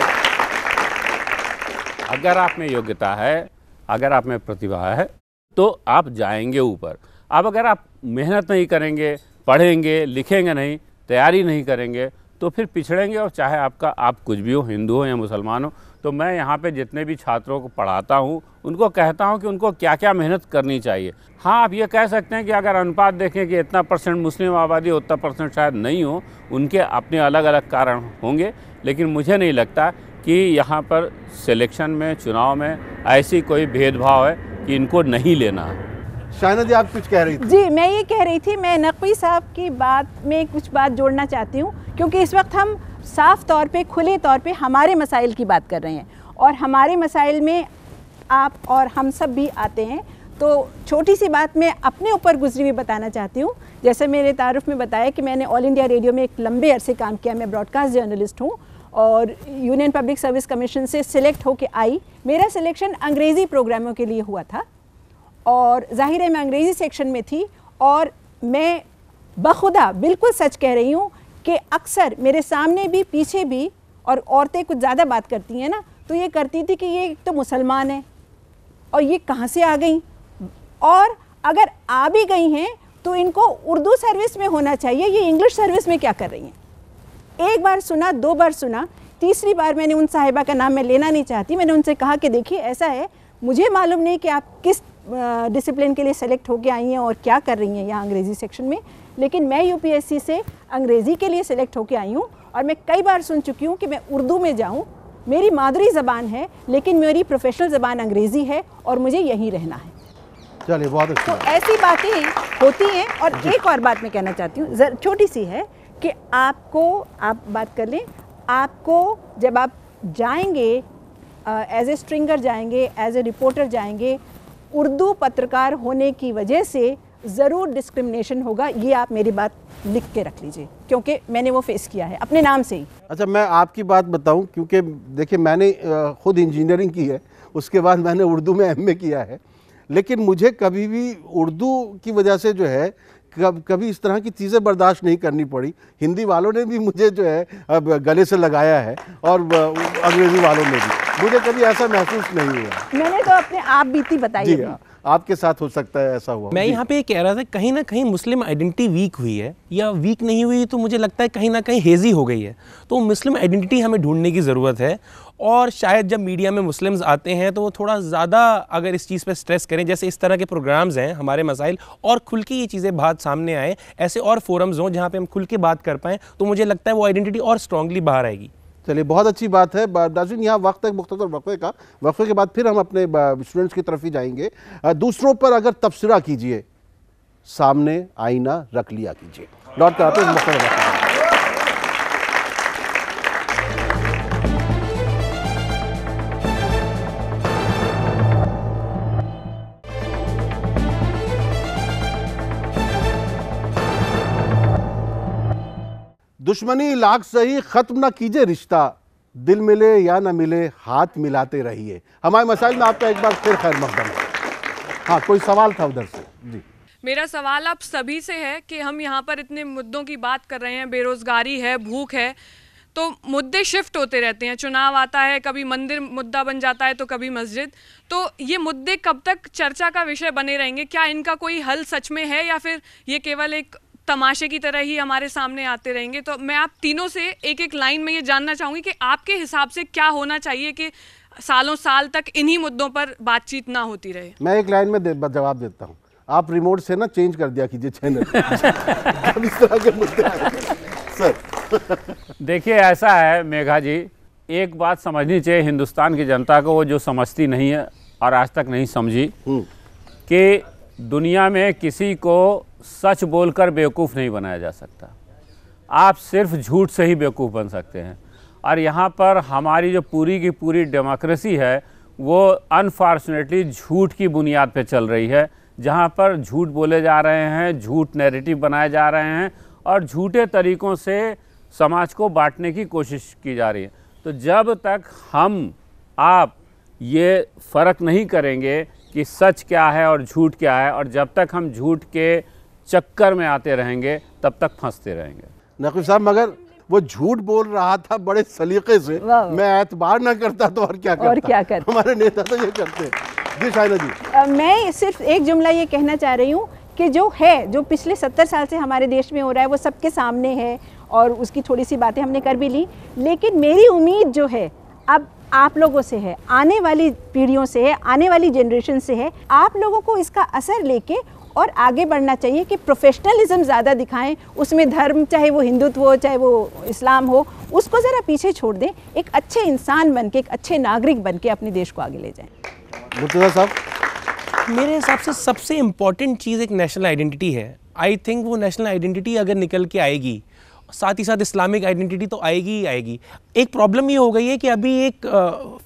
अगर आप में योग्यता है, अगर आप में प्रतिभा है, तो आप जाएंगे ऊपर। अब अगर आप मेहनत नहीं करेंगे, पढ़ेंगे, लिखेंगे नहीं, तैयारी नहीं करेंगे, तो फिर पिछड़ेंगे, और चाहे आप कुछ भी हो, हिंदू हो या मुसलमान हो, तो मैं यहाँ पे जितने भी छात्रों को पढ़ाता हूँ उनको कहता हूँ कि उनको क्या क्या मेहनत करनी चाहिए। हाँ, आप ये कह सकते हैं कि अगर अनुपात देखें कि इतना % मुस्लिम आबादी उतना % शायद नहीं हो, उनके अपने अलग अलग कारण होंगे, लेकिन मुझे नहीं लगता कि यहाँ पर सिलेक्शन में, चुनाव में ऐसी कोई भेदभाव है कि इनको नहीं लेना है। शाहना जी, आप कुछ कह रही थी? जी, मैं ये कह रही थी, मैं नकवी साहब की बात में कुछ बात जोड़ना चाहती हूँ, क्योंकि इस वक्त हम साफ़ तौर पे, खुले तौर पे हमारे मसाइल की बात कर रहे हैं और हमारे मसाइल में आप और हम सब भी आते हैं। तो छोटी सी बात मैं अपने ऊपर गुजरी हुई बताना चाहती हूँ। जैसे मेरे तारुफ में बताया कि मैंने ऑल इंडिया रेडियो में एक लंबे अरसे काम किया, मैं ब्रॉडकास्ट जर्नलिस्ट हूँ और यूनियन पब्लिक सर्विस कमीशन से सिलेक्ट होके आई। मेरा सिलेक्शन अंग्रेज़ी प्रोग्रामों के लिए हुआ था और ज़ाहिर है मैं अंग्रेज़ी सेक्शन में थी और मैं बखुदा बिल्कुल सच कह रही हूँ कि अक्सर मेरे सामने भी पीछे भी, और औरतें कुछ ज़्यादा बात करती हैं ना, तो ये करती थी कि ये एक तो मुसलमान है और ये कहाँ से आ गई, और अगर आ भी गई हैं तो इनको उर्दू सर्विस में होना चाहिए, ये इंग्लिश सर्विस में क्या कर रही हैं। एक बार सुना, 2 बार सुना, तीसरी बार मैंने उन साहिबा का नाम मैं लेना नहीं चाहती, मैंने उनसे कहा कि देखिए ऐसा है, मुझे मालूम नहीं कि आप किस डिसिप्लिन के लिए सेलेक्ट होके आई हैं और क्या कर रही हैं यहाँ अंग्रेज़ी सेक्शन में, लेकिन मैं यूपीएससी से अंग्रेज़ी के लिए सेलेक्ट होके आई हूँ और मैं कई बार सुन चुकी हूँ कि मैं उर्दू में जाऊँ, मेरी मादरी ज़बान है लेकिन मेरी प्रोफेशनल ज़बान अंग्रेज़ी है और मुझे यहीं रहना है। चलिए, बहुत अच्छा। तो ऐसी बातें होती हैं। और एक और बात मैं कहना चाहती हूँ, छोटी सी है कि आपको, आप बात कर लें, आपको जब आप जाएंगे एज ए स्ट्रिंगर जाएंगे, एज ए रिपोर्टर जाएंगे, उर्दू पत्रकार होने की वजह से ज़रूर डिस्क्रिमिनेशन होगा, ये आप मेरी बात लिख के रख लीजिए, क्योंकि मैंने वो फेस किया है अपने नाम से ही। अच्छा, मैं आपकी बात बताऊं, क्योंकि देखिए मैंने खुद इंजीनियरिंग की है, उसके बाद मैंने उर्दू में एमए किया है, लेकिन मुझे कभी भी उर्दू की वजह से जो है कभी इस तरह की चीज़ें बर्दाश्त नहीं करनी पड़ी। हिंदी वालों ने भी मुझे जो है अब गले से लगाया है और अंग्रेज़ी वालों ने भी, मुझे कभी ऐसा महसूस नहीं हुआ। मैंने तो अपने आप बीती बताई जी, है। आपके साथ हो सकता है ऐसा हुआ। मैं यहाँ पे ये कह रहा था, कहीं ना कहीं मुस्लिम आइडेंटिटी वीक हुई है, या वीक नहीं हुई तो मुझे लगता है कहीं ना कहीं हेजी हो गई है। तो मुस्लिम आइडेंटिटी हमें ढूंढने की ज़रूरत है, और शायद जब मीडिया में मुस्लिम्स आते हैं तो वो थोड़ा ज़्यादा अगर इस चीज़ पे स्ट्रेस करें, जैसे इस तरह के प्रोग्राम्स हैं हमारे मसाइल, और खुल के ये चीज़ें बात सामने आए, ऐसे और फोरम्स हों जहाँ पे हम खुल के बात कर पाएँ, तो मुझे लगता है वो आइडेंटिटी और स्ट्रांगली बाहर आएगी। चलिए, बहुत अच्छी बात है। नाज़रीन, यहाँ वक्त एक मुख्तसर वक्फे के बाद फिर हम अपने स्टूडेंट्स की तरफ ही जाएंगे। दूसरों पर अगर तबसरा कीजिए, सामने आईना रख लिया कीजिए। लौट कर आते हैं मुख्तसर वक्फे। दुश्मनी लाख सही, खत्म न कीजिए रिश्ता, दिल मिले या न मिले हाथ मिलाते रहिए। हमारे मसाइल में आपका एक बार फिर खैर मकदम है। हाँ, कोई सवाल था उधर से? जी, मेरा सवाल आप सभी से है कि हम यहाँ पर इतने मुद्दों की बात कर रहे हैं, बेरोजगारी है, भूख है, तो मुद्दे शिफ्ट होते रहते हैं। चुनाव आता है, कभी मंदिर मुद्दा बन जाता है तो कभी मस्जिद। तो ये मुद्दे कब तक चर्चा का विषय बने रहेंगे? क्या इनका कोई हल सच में है, या फिर ये केवल एक तमाशे की तरह ही हमारे सामने आते रहेंगे? तो मैं आप तीनों से एक एक लाइन में ये जानना चाहूँगी कि आपके हिसाब से क्या होना चाहिए कि सालों साल तक इन्हीं मुद्दों पर बातचीत ना होती रहे। मैं एक लाइन में जवाब देता हूँ। आप रिमोट से ना चेंज कर दिया कीजिए चैनल जब इस तरह के मुद्दे आए। सर देखिए ऐसा है मेघा जी, एक बात समझनी चाहिए हिंदुस्तान की जनता को, वो जो समझती नहीं है और आज तक नहीं समझी, कि दुनिया में किसी को सच बोलकर बेवकूफ़ नहीं बनाया जा सकता। आप सिर्फ झूठ से ही बेवकूफ़ बन सकते हैं। और यहाँ पर हमारी जो पूरी की पूरी डेमोक्रेसी है वो अनफॉर्चुनेटली झूठ की बुनियाद पे चल रही है, जहाँ पर झूठ बोले जा रहे हैं, झूठ नैरेटिव बनाए जा रहे हैं और झूठे तरीक़ों से समाज को बांटने की कोशिश की जा रही है। तो जब तक हम आप ये फ़र्क नहीं करेंगे कि सच क्या है और झूठ क्या है, और जब तक हम झूठ के चक्कर में आते रहेंगे तब तक फंसते रहेंगे। नकीब साहब, मगर वो झूठ बोल रहा था बड़े सलीके से, मैं एतबार ना करता तो और क्या करता? हमारे नेता तो ये करते हैं। जी शाइना जी, मैं सिर्फ एक जुमला ये कहना चाह रही हूँ कि जो पिछले 70 साल से हमारे देश में हो रहा है वो सबके सामने है और उसकी थोड़ी सी बातें हमने कर भी ली, लेकिन मेरी उम्मीद जो है अब आप लोगों से है, आने वाली पीढ़ियों से है, आने वाली जनरेशन से है। आप लोगों को इसका असर लेके और आगे बढ़ना चाहिए कि प्रोफेशनलिज्म ज़्यादा दिखाएं, उसमें धर्म, चाहे वो हिंदुत्व हो चाहे वो इस्लाम हो, उसको ज़रा पीछे छोड़ दें, एक अच्छे इंसान बन के, एक अच्छे नागरिक बन के अपने देश को आगे ले जाएं। मुर्तज़ा साहब, मेरे हिसाब से सबसे इम्पॉर्टेंट चीज़ एक नेशनल आइडेंटिटी है। आई थिंक वो नेशनल आइडेंटिटी अगर निकल के आएगी, साथ ही साथ इस्लामिक आइडेंटिटी तो आएगी ही आएगी। एक प्रॉब्लम ये हो गई है कि अभी एक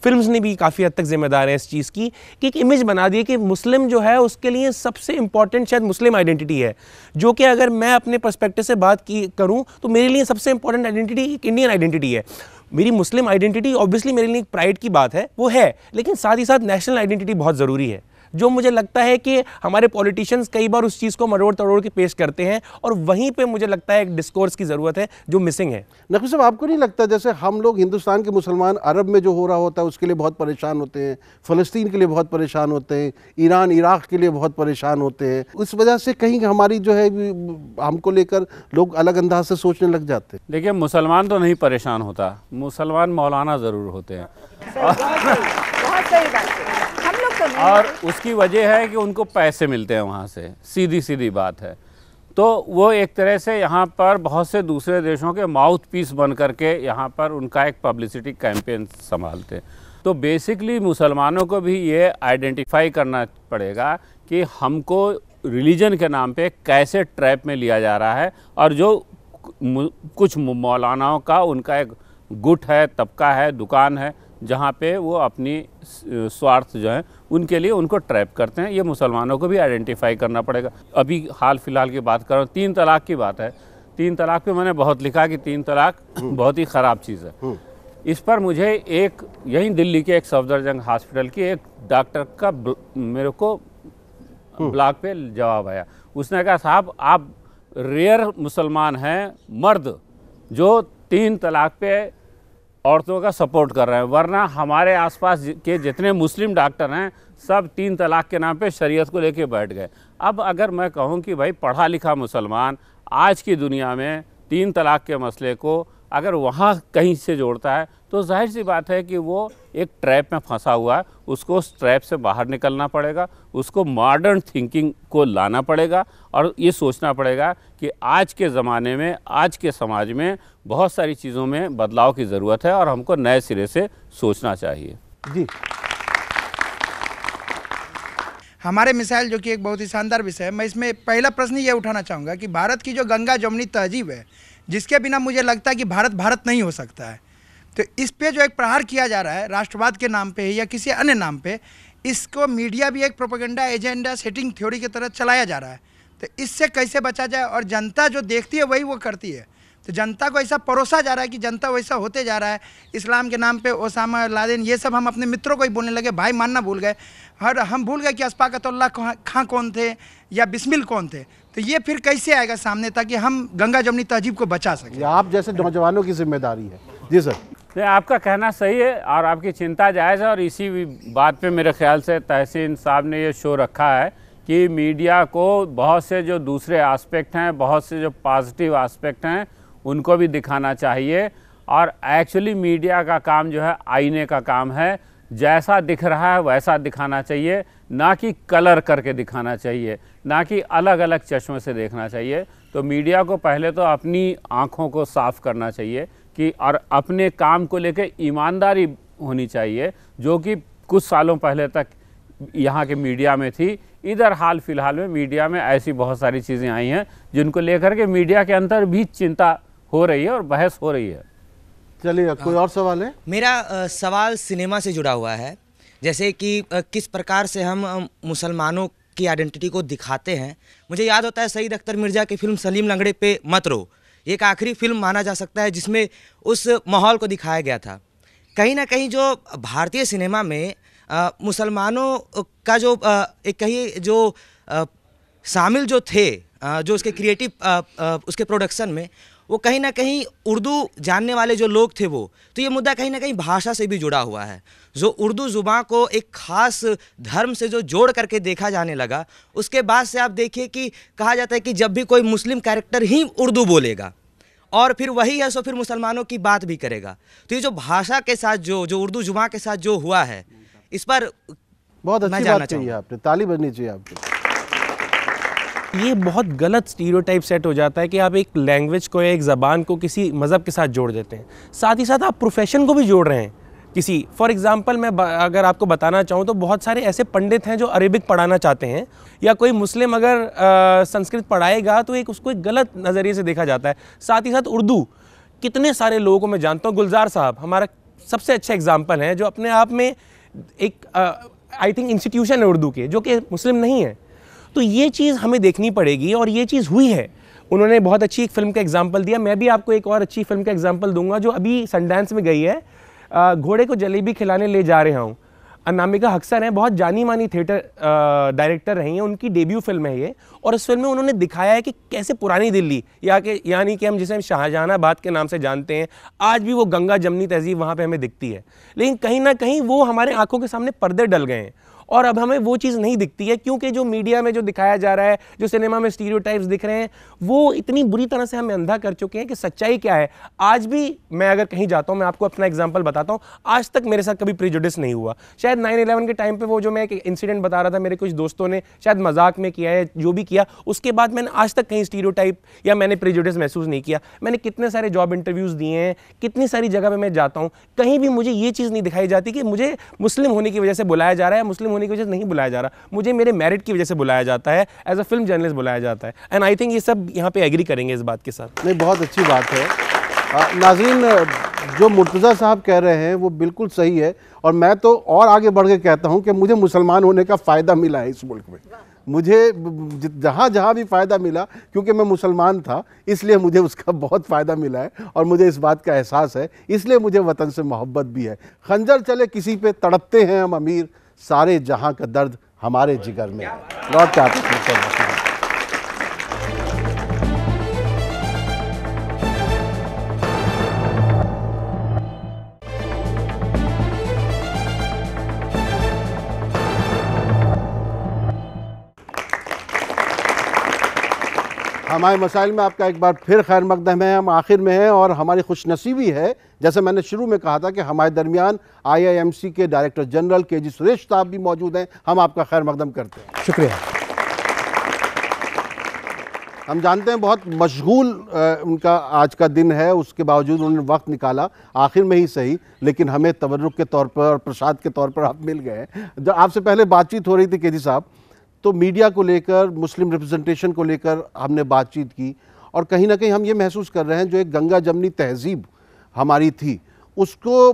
फिल्म्स ने भी काफ़ी हद तक जिम्मेदार है इस चीज़ की कि एक इमेज बना दी है कि मुस्लिम जो है उसके लिए सबसे इम्पॉर्टेंट शायद मुस्लिम आइडेंटिटी है, जो कि अगर मैं अपने पर्सपेक्टिव से बात करूँ तो मेरे लिए सबसे इम्पॉर्टेंट आइडेंटिटी एक इंडियन आइडेंटिटी है। मेरी मुस्लिम आइडेंटिटी ऑब्वियसली मेरे लिए एक प्राइड की बात है, वो है, लेकिन साथ ही साथ नेशनल आइडेंटिटी बहुत ज़रूरी है, जो मुझे लगता है कि हमारे पॉलिटिशियंस कई बार उस चीज़ को मरोड़ तरोड़ के पेश करते हैं और वहीं पे मुझे लगता है एक डिस्कोर्स की ज़रूरत है जो मिसिंग है। नकवी साहब, आपको नहीं लगता जैसे हम लोग हिंदुस्तान के मुसलमान अरब में जो हो रहा होता है उसके लिए बहुत परेशान होते हैं, फ़लस्तीन के लिए बहुत परेशान होते हैं, ईरान इराक़ के लिए बहुत परेशान होते हैं, उस वजह से कहीं हमारी जो है हमको लेकर लोग अलग अंदाज से सोचने लग जाते हैं? देखिए, मुसलमान तो नहीं परेशान होता, मुसलमान मौलाना ज़रूर होते हैं। बहुत सही बात है। हम लोग तो नहीं, और उसकी वजह है कि उनको पैसे मिलते हैं वहाँ से, सीधी सीधी बात है। तो वो एक तरह से यहाँ पर बहुत से दूसरे देशों के माउथ पीस बन करके यहाँ पर उनका एक पब्लिसिटी कैंपेन संभालते हैं। तो बेसिकली मुसलमानों को भी ये आइडेंटिफाई करना पड़ेगा कि हमको रिलीजन के नाम पे कैसे ट्रैप में लिया जा रहा है, और जो कुछ मौलानाओं का उनका एक गुट है, तबका है, दुकान है, जहाँ पे वो अपनी स्वार्थ जो है उनके लिए उनको ट्रैप करते हैं। ये मुसलमानों को भी आइडेंटिफाई करना पड़ेगा। अभी हाल फिलहाल की बात कर रहा हूँ, 3 तलाक की बात है। 3 तलाक पे मैंने बहुत लिखा कि 3 तलाक बहुत ही ख़राब चीज़ है। इस पर मुझे एक यहीं दिल्ली के एक सफदरजंग हॉस्पिटल की एक डॉक्टर का मेरे को ब्लॉग पे जवाब आया। उसने कहा, साहब आप रेयर मुसलमान हैं मर्द जो 3 तलाक पे औरतों का सपोर्ट कर रहे हैं, वरना हमारे आसपास के जितने मुस्लिम डॉक्टर हैं सब 3 तलाक के नाम पे शरीयत को लेके बैठ गए। अब अगर मैं कहूं कि भाई पढ़ा लिखा मुसलमान आज की दुनिया में 3 तलाक के मसले को अगर वहाँ कहीं से जोड़ता है तो जाहिर सी बात है कि वो एक ट्रैप में फंसा हुआ है। उसको उस ट्रैप से बाहर निकलना पड़ेगा, उसको मॉडर्न थिंकिंग को लाना पड़ेगा और ये सोचना पड़ेगा कि आज के ज़माने में, आज के समाज में बहुत सारी चीज़ों में बदलाव की ज़रूरत है और हमको नए सिरे से सोचना चाहिए। जी, हमारे मिसाइल जो कि एक बहुत ही शानदार विषय है, मैं इसमें पहला प्रश्न ये उठाना चाहूँगा कि भारत की जो गंगा जमुनी तहजीब है, जिसके बिना मुझे लगता है कि भारत भारत नहीं हो सकता है, तो इस पे जो एक प्रहार किया जा रहा है राष्ट्रवाद के नाम पे या किसी अन्य नाम पे, इसको मीडिया भी एक प्रोपेगेंडा एजेंडा सेटिंग थ्योरी की तरह चलाया जा रहा है। तो इससे कैसे बचा जाए? और जनता जो देखती है वही वो करती है, तो जनता को ऐसा परोसा जा रहा है कि जनता वैसा होते जा रहा है। इस्लाम के नाम पे ओसामा लादेन ये सब हम अपने मित्रों को ही बोलने लगे, भाई मानना भूल गए, हर हम भूल गए कि अस्फाकतुल्लाह खां कौन थे या बिस्मिल कौन थे। तो ये फिर कैसे आएगा सामने ताकि हम गंगा जमुनी तहजीब को बचा सकें? आप जैसे नौजवानों की जिम्मेदारी है। जी सर। तो आपका कहना सही है और आपकी चिंता जायज़ है, और इसी बात पे मेरे ख्याल से तहसीन साहब ने ये शो रखा है कि मीडिया को बहुत से जो दूसरे एस्पेक्ट हैं, बहुत से जो पॉजिटिव एस्पेक्ट हैं, उनको भी दिखाना चाहिए। और एक्चुअली मीडिया का काम जो है आईने का काम है, जैसा दिख रहा है वैसा दिखाना चाहिए, ना कि कलर करके दिखाना चाहिए, ना कि अलग अलग चश्मे से देखना चाहिए। तो मीडिया को पहले तो अपनी आँखों को साफ़ करना चाहिए कि और अपने काम को लेकर ईमानदारी होनी चाहिए, जो कि कुछ सालों पहले तक यहाँ के मीडिया में थी। इधर हाल फिलहाल में मीडिया में ऐसी बहुत सारी चीज़ें आई हैं जिनको लेकर के मीडिया के अंदर भी चिंता हो रही है और बहस हो रही है। चलिए, कोई और सवाल है? मेरा सवाल सिनेमा से जुड़ा हुआ है, जैसे कि किस प्रकार से हम मुसलमानों की आइडेंटिटी को दिखाते हैं। मुझे याद होता है सईद अख्तर मिर्ज़ा की फिल्म सलीम लंगड़े पे मत रो, एक आखिरी फिल्म माना जा सकता है जिसमें उस माहौल को दिखाया गया था। कहीं ना कहीं जो भारतीय सिनेमा में मुसलमानों का जो एक कहीं जो शामिल जो थे, जो उसके क्रिएटिव उसके प्रोडक्शन में, वो कहीं ना कहीं उर्दू जानने वाले जो लोग थे वो, तो ये मुद्दा कहीं ना कहीं भाषा से भी जुड़ा हुआ है। जो उर्दू ज़ुबान को एक ख़ास धर्म से जो जोड़ करके देखा जाने लगा, उसके बाद से आप देखिए कि कहा जाता है कि जब भी कोई मुस्लिम कैरेक्टर ही उर्दू बोलेगा और फिर वही है सो फिर मुसलमानों की बात भी करेगा। तो ये जो भाषा के साथ जो उर्दू जुबान के साथ जो हुआ है, इस पर बहुत अच्छी बात कही है आपने, ताली बजनी चाहिए आपको। ये बहुत गलत स्टीरियोटाइप सेट हो जाता है कि आप एक लैंग्वेज को या एक ज़बान को किसी मज़हब के साथ जोड़ देते हैं, साथ ही साथ आप प्रोफेशन को भी जोड़ रहे हैं किसी। फॉर एग्जांपल मैं अगर आपको बताना चाहूँ तो बहुत सारे ऐसे पंडित हैं जो अरेबिक पढ़ाना चाहते हैं, या कोई मुस्लिम अगर संस्कृत पढ़ाएगा तो उसको एक गलत नज़रिए से देखा जाता है। साथ ही साथ उर्दू, कितने सारे लोगों को मैं जानता हूँ, गुलजार साहब हमारा सबसे अच्छा एग्जाम्पल है, जो अपने आप में एक आई थिंक इंस्टीट्यूशन है उर्दू के, जो कि मुस्लिम नहीं है। तो ये चीज़ हमें देखनी पड़ेगी, और ये चीज़ हुई है। उन्होंने बहुत अच्छी एक फिल्म का एग्जाम्पल दिया, मैं भी आपको एक और अच्छी फिल्म का एग्जाम्पल दूंगा जो अभी सनडांस में गई है, घोड़े को जलेबी खिलाने ले जा रहा हूँ। अनामिका हक्सर हैं, बहुत जानी मानी थिएटर डायरेक्टर रही हैं, उनकी डेब्यू फिल्म है ये। और इस फिल्म में उन्होंने दिखाया है कि कैसे पुरानी दिल्ली यानी कि हम जिसे शाहजहानाबाद के नाम से जानते हैं, आज भी वो गंगा जमनी तहजीब वहाँ पे हमें दिखती है। लेकिन कहीं ना कहीं वो हमारे आंखों के सामने पर्दे डल गए हैं, और अब हमें वो चीज़ नहीं दिखती है, क्योंकि जो मीडिया में जो दिखाया जा रहा है, जो सिनेमा में स्टीरियोटाइप्स दिख रहे हैं, वो इतनी बुरी तरह से हमें अंधा कर चुके हैं कि सच्चाई क्या है। आज भी मैं अगर कहीं जाता हूँ, मैं आपको अपना एग्जांपल बताता हूँ, आज तक मेरे साथ कभी प्रिजुडिस नहीं हुआ। शायद 9/11 के टाइम पे वो जो मैं एक इंसिडेंट बता रहा था, मेरे कुछ दोस्तों ने शायद मजाक में किया है, जो भी किया, उसके बाद मैंने आज तक कहीं स्टीरियोटाइप या मैंने प्रिजुडिस महसूस नहीं किया। मैंने कितने सारे जॉब इंटरव्यूज़ दिए हैं, कितनी सारी जगह पर मैं जाता हूँ, कहीं भी मुझे ये चीज़ नहीं दिखाई जाती कि मुझे मुस्लिम होने की वजह से बुलाया जा रहा है, मुस्लिम होने की वजह से नहीं बुलाया जा रहा, मुझे मेरे मेरिट की वजह से बुलाया जाता है, एज अ फिल्म जर्नलिस्ट बुलाया जाता है। एंड आई थिंक ये सब यहाँ पे एग्री करेंगे इस बात के साथ। नहीं, बहुत अच्छी बात है। नाज़रीन, जो मुर्तज़ा साहब कह रहे हैं वो बिल्कुल सही है, और मैं तो और आगे बढ़ के कहता हूँ कि मुझे मुसलमान होने का फ़ायदा मिला है इस मुल्क में। मुझे जहाँ जहाँ भी फ़ायदा मिला, क्योंकि मैं मुसलमान था, इसलिए मुझे उसका बहुत फ़ायदा मिला है, और मुझे इस बात का एहसास है, इसलिए मुझे वतन से मोहब्बत भी है। खंजर चले किसी पे तड़पते हैं हम अमीर, सारे जहां का दर्द हमारे जिगर में है। लौट के आते हैं। हमारे मसाइल में आपका एक बार फिर खैर मकदम है। हम आखिर में हैं, और हमारी खुशनसीबी है, जैसे मैंने शुरू में कहा था, कि हमारे दरमियान IIMC के डायरेक्टर जनरल KG सुरेश साहब भी मौजूद हैं। हम आपका खैर मकदम करते हैं। शुक्रिया। हम जानते हैं बहुत मशगूल उनका आज का दिन है, उसके बावजूद उन्होंने वक्त निकाला, आखिर में ही सही, लेकिन हमें तबर्रुक के तौर पर और प्रसाद के तौर पर आप मिल गए। जब आपसे पहले बातचीत हो रही थी KG साहब, तो मीडिया को लेकर, मुस्लिम रिप्रेजेंटेशन को लेकर हमने बातचीत की, और कहीं ना कहीं हम ये महसूस कर रहे हैं जो एक गंगा जमनी तहजीब हमारी थी, उसको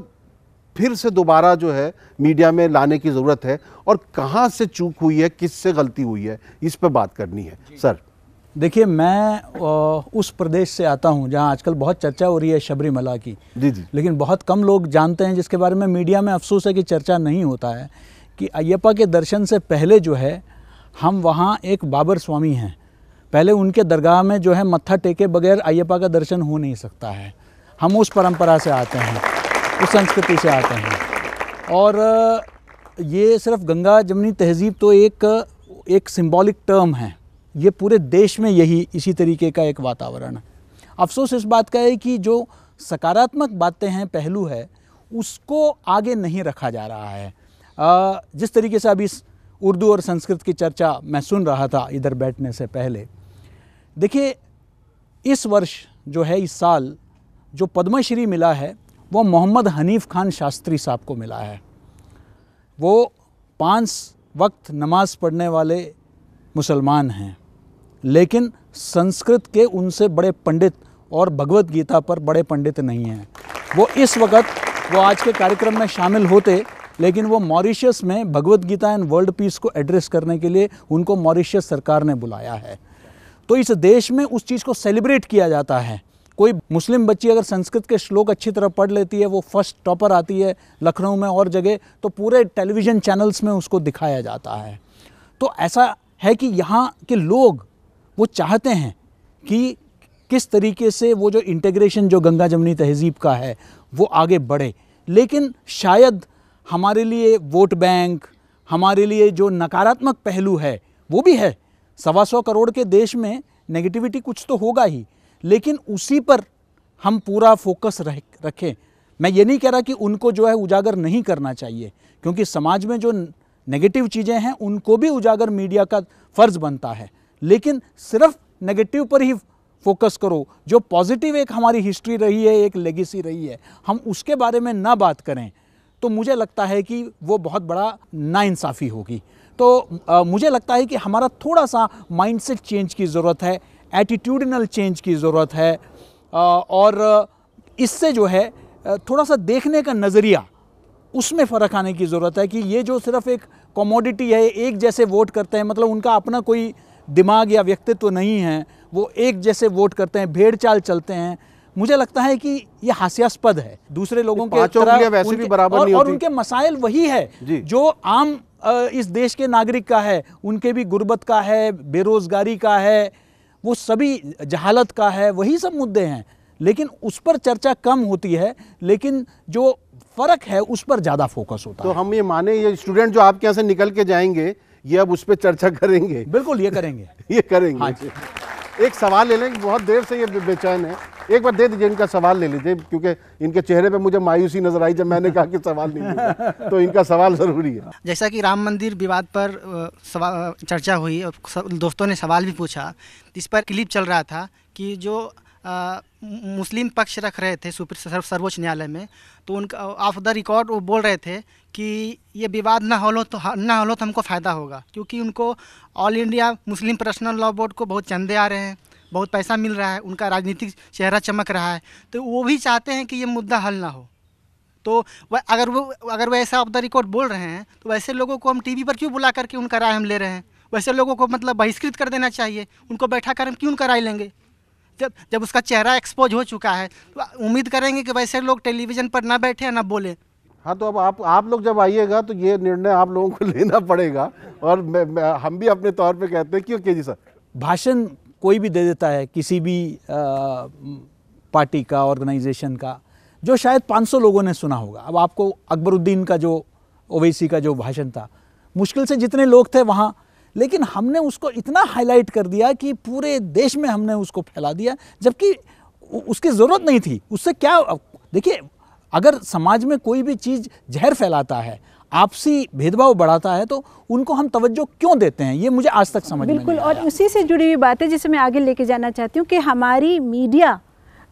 फिर से दोबारा जो है मीडिया में लाने की ज़रूरत है, और कहाँ से चूक हुई है, किससे गलती हुई है, इस पर बात करनी है। सर देखिए, मैं उस प्रदेश से आता हूं जहां आजकल बहुत चर्चा हो रही है शबरीमला की। जी, लेकिन बहुत कम लोग जानते हैं, जिसके बारे में मीडिया में अफसोस है कि चर्चा नहीं होता है, कि अय्यप्पा के दर्शन से पहले जो है हम वहाँ एक बाबर स्वामी हैं, पहले उनके दरगाह में जो है मत्था टेके बगैर अय्यप्पा का दर्शन हो नहीं सकता है। हम उस परंपरा से आते हैं, उस संस्कृति से आते हैं, और ये सिर्फ गंगा जमनी तहजीब तो एक सिंबॉलिक टर्म है, ये पूरे देश में इसी तरीके का एक वातावरण है। अफसोस इस बात का है कि जो सकारात्मक बातें हैं, पहलू है, उसको आगे नहीं रखा जा रहा है। जिस तरीके से अभी उर्दू और संस्कृत की चर्चा मैं सुन रहा था इधर बैठने से पहले, देखिए इस वर्ष जो है, इस साल जो पद्मश्री मिला है वो मोहम्मद हनीफ खान शास्त्री साहब को मिला है। वो 5 वक्त नमाज पढ़ने वाले मुसलमान हैं, लेकिन संस्कृत के उनसे बड़े पंडित और भगवत गीता पर बड़े पंडित नहीं हैं। वो इस वक्त वो आज के कार्यक्रम में शामिल होते, लेकिन वो मॉरिशस में Bhagavad Gita and world peace को एड्रेस करने के लिए उनको मॉरिशस सरकार ने बुलाया है। तो इस देश में उस चीज़ को सेलिब्रेट किया जाता है। कोई मुस्लिम बच्ची अगर संस्कृत के श्लोक अच्छी तरह पढ़ लेती है, वो फर्स्ट टॉपर आती है लखनऊ में और जगह, तो पूरे टेलीविज़न चैनल्स में उसको दिखाया जाता है। तो ऐसा है कि यहाँ के लोग वो चाहते हैं कि किस तरीके से वो जो इंटीग्रेशन जो गंगा जमनी तहजीब का है वो आगे बढ़े, लेकिन शायद हमारे लिए वोट बैंक, हमारे लिए जो नकारात्मक पहलू है वो भी है। 125 करोड़ के देश में नेगेटिविटी कुछ तो होगा ही, लेकिन उसी पर हम पूरा फोकस रखें। मैं ये नहीं कह रहा कि उनको जो है उजागर नहीं करना चाहिए, क्योंकि समाज में जो नेगेटिव चीज़ें हैं उनको भी उजागर मीडिया का फ़र्ज़ बनता है, लेकिन सिर्फ नेगेटिव पर ही फोकस करो। जो पॉजिटिव एक हमारी हिस्ट्री रही है, एक लेगेसी रही है, हम उसके बारे में ना बात करें तो मुझे लगता है कि वो बहुत बड़ा नाइंसाफ़ी होगी। तो मुझे लगता है कि हमारा थोड़ा सा माइंडसेट चेंज की ज़रूरत है, एटीट्यूडनल चेंज की ज़रूरत है, और इससे जो है थोड़ा सा देखने का नज़रिया उसमें फ़र्क आने की ज़रूरत है कि ये जो सिर्फ एक कमोडिटी है, एक जैसे वोट करते हैं, मतलब उनका अपना कोई दिमाग या व्यक्तित्व नहीं है, वो एक जैसे वोट करते हैं, भेड़ चाल चलते हैं। मुझे लगता है कि ये हास्यास्पद है दूसरे लोगों के तरह, वैसे भी बराबर नहीं और होती। उनके मसाइल वही है जो आम इस देश के नागरिक का है, उनके भी गुर्बत का है, बेरोज़गारी का है, वो सभी जहालत का है, वही सब मुद्दे हैं, लेकिन उस पर चर्चा कम होती है, लेकिन जो फ़र्क है उस पर ज़्यादा फोकस होता है। तो हम ये माने ये स्टूडेंट जो आपके यहाँ से निकल के जाएंगे ये अब उस पर चर्चा करेंगे? बिल्कुल ये करेंगे। ये करेंगे। हाँ। एक सवाल ले लें, बहुत देर से ये बेचैन है, एक बार दे दीजिए, इनका सवाल ले लीजिए, क्योंकि इनके चेहरे पे मुझे मायूसी नजर आई जब मैंने कहा कि सवाल नहीं मिला, तो इनका सवाल ज़रूरी है। जैसा कि राम मंदिर विवाद पर चर्चा हुई और दोस्तों ने सवाल भी पूछा, इस पर क्लिप चल रहा था कि जो मुस्लिम पक्ष रख रहे थे सर्वोच्च न्यायालय में, तो उनका ऑफ द रिकॉर्ड वो बोल रहे थे कि ये विवाद ना हो तो हमको फ़ायदा होगा, क्योंकि उनको all India Muslim personal law board को बहुत चंदे आ रहे हैं, बहुत पैसा मिल रहा है, उनका राजनीतिक चेहरा चमक रहा है, तो वो भी चाहते हैं कि ये मुद्दा हल ना हो। तो अगर वो ऐसा ऑफ द रिकॉर्ड बोल रहे हैं तो वैसे लोगों को हम टीवी पर क्यों बुला करके उनका राय हम ले रहे हैं? वैसे लोगों को मतलब बहिष्कृत कर देना चाहिए, उनको बैठा कर हम क्यों उनका राय लेंगे? जब उसका चेहरा एक्सपोज हो चुका है तो उम्मीद करेंगे कि वैसे लोग टेलीविज़न पर ना बैठे ना बोले। हाँ, तो अब आप लोग जब आइएगा तो ये निर्णय आप लोगों को लेना पड़ेगा, और हम भी अपने तौर पे कहते हैं, क्यों के जी सर? भाषण कोई भी दे देता है किसी भी पार्टी का, ऑर्गेनाइजेशन का, जो शायद 500 लोगों ने सुना होगा। अब आपको अकबरुद्दीन का जो ओवैसी का जो भाषण था, मुश्किल से जितने लोग थे वहाँ, लेकिन हमने उसको इतना हाईलाइट कर दिया कि पूरे देश में हमने उसको फैला दिया, जबकि उसकी ज़रूरत नहीं थी। उससे क्या, देखिए, अगर समाज में कोई भी चीज़ जहर फैलाता है, आपसी भेदभाव बढ़ाता है, तो उनको हम तवज्जो क्यों देते हैं, ये मुझे आज तक समझ में नहीं आया। और उसी से जुड़ी हुई बात है जिसे मैं आगे लेके जाना चाहती हूँ कि हमारी मीडिया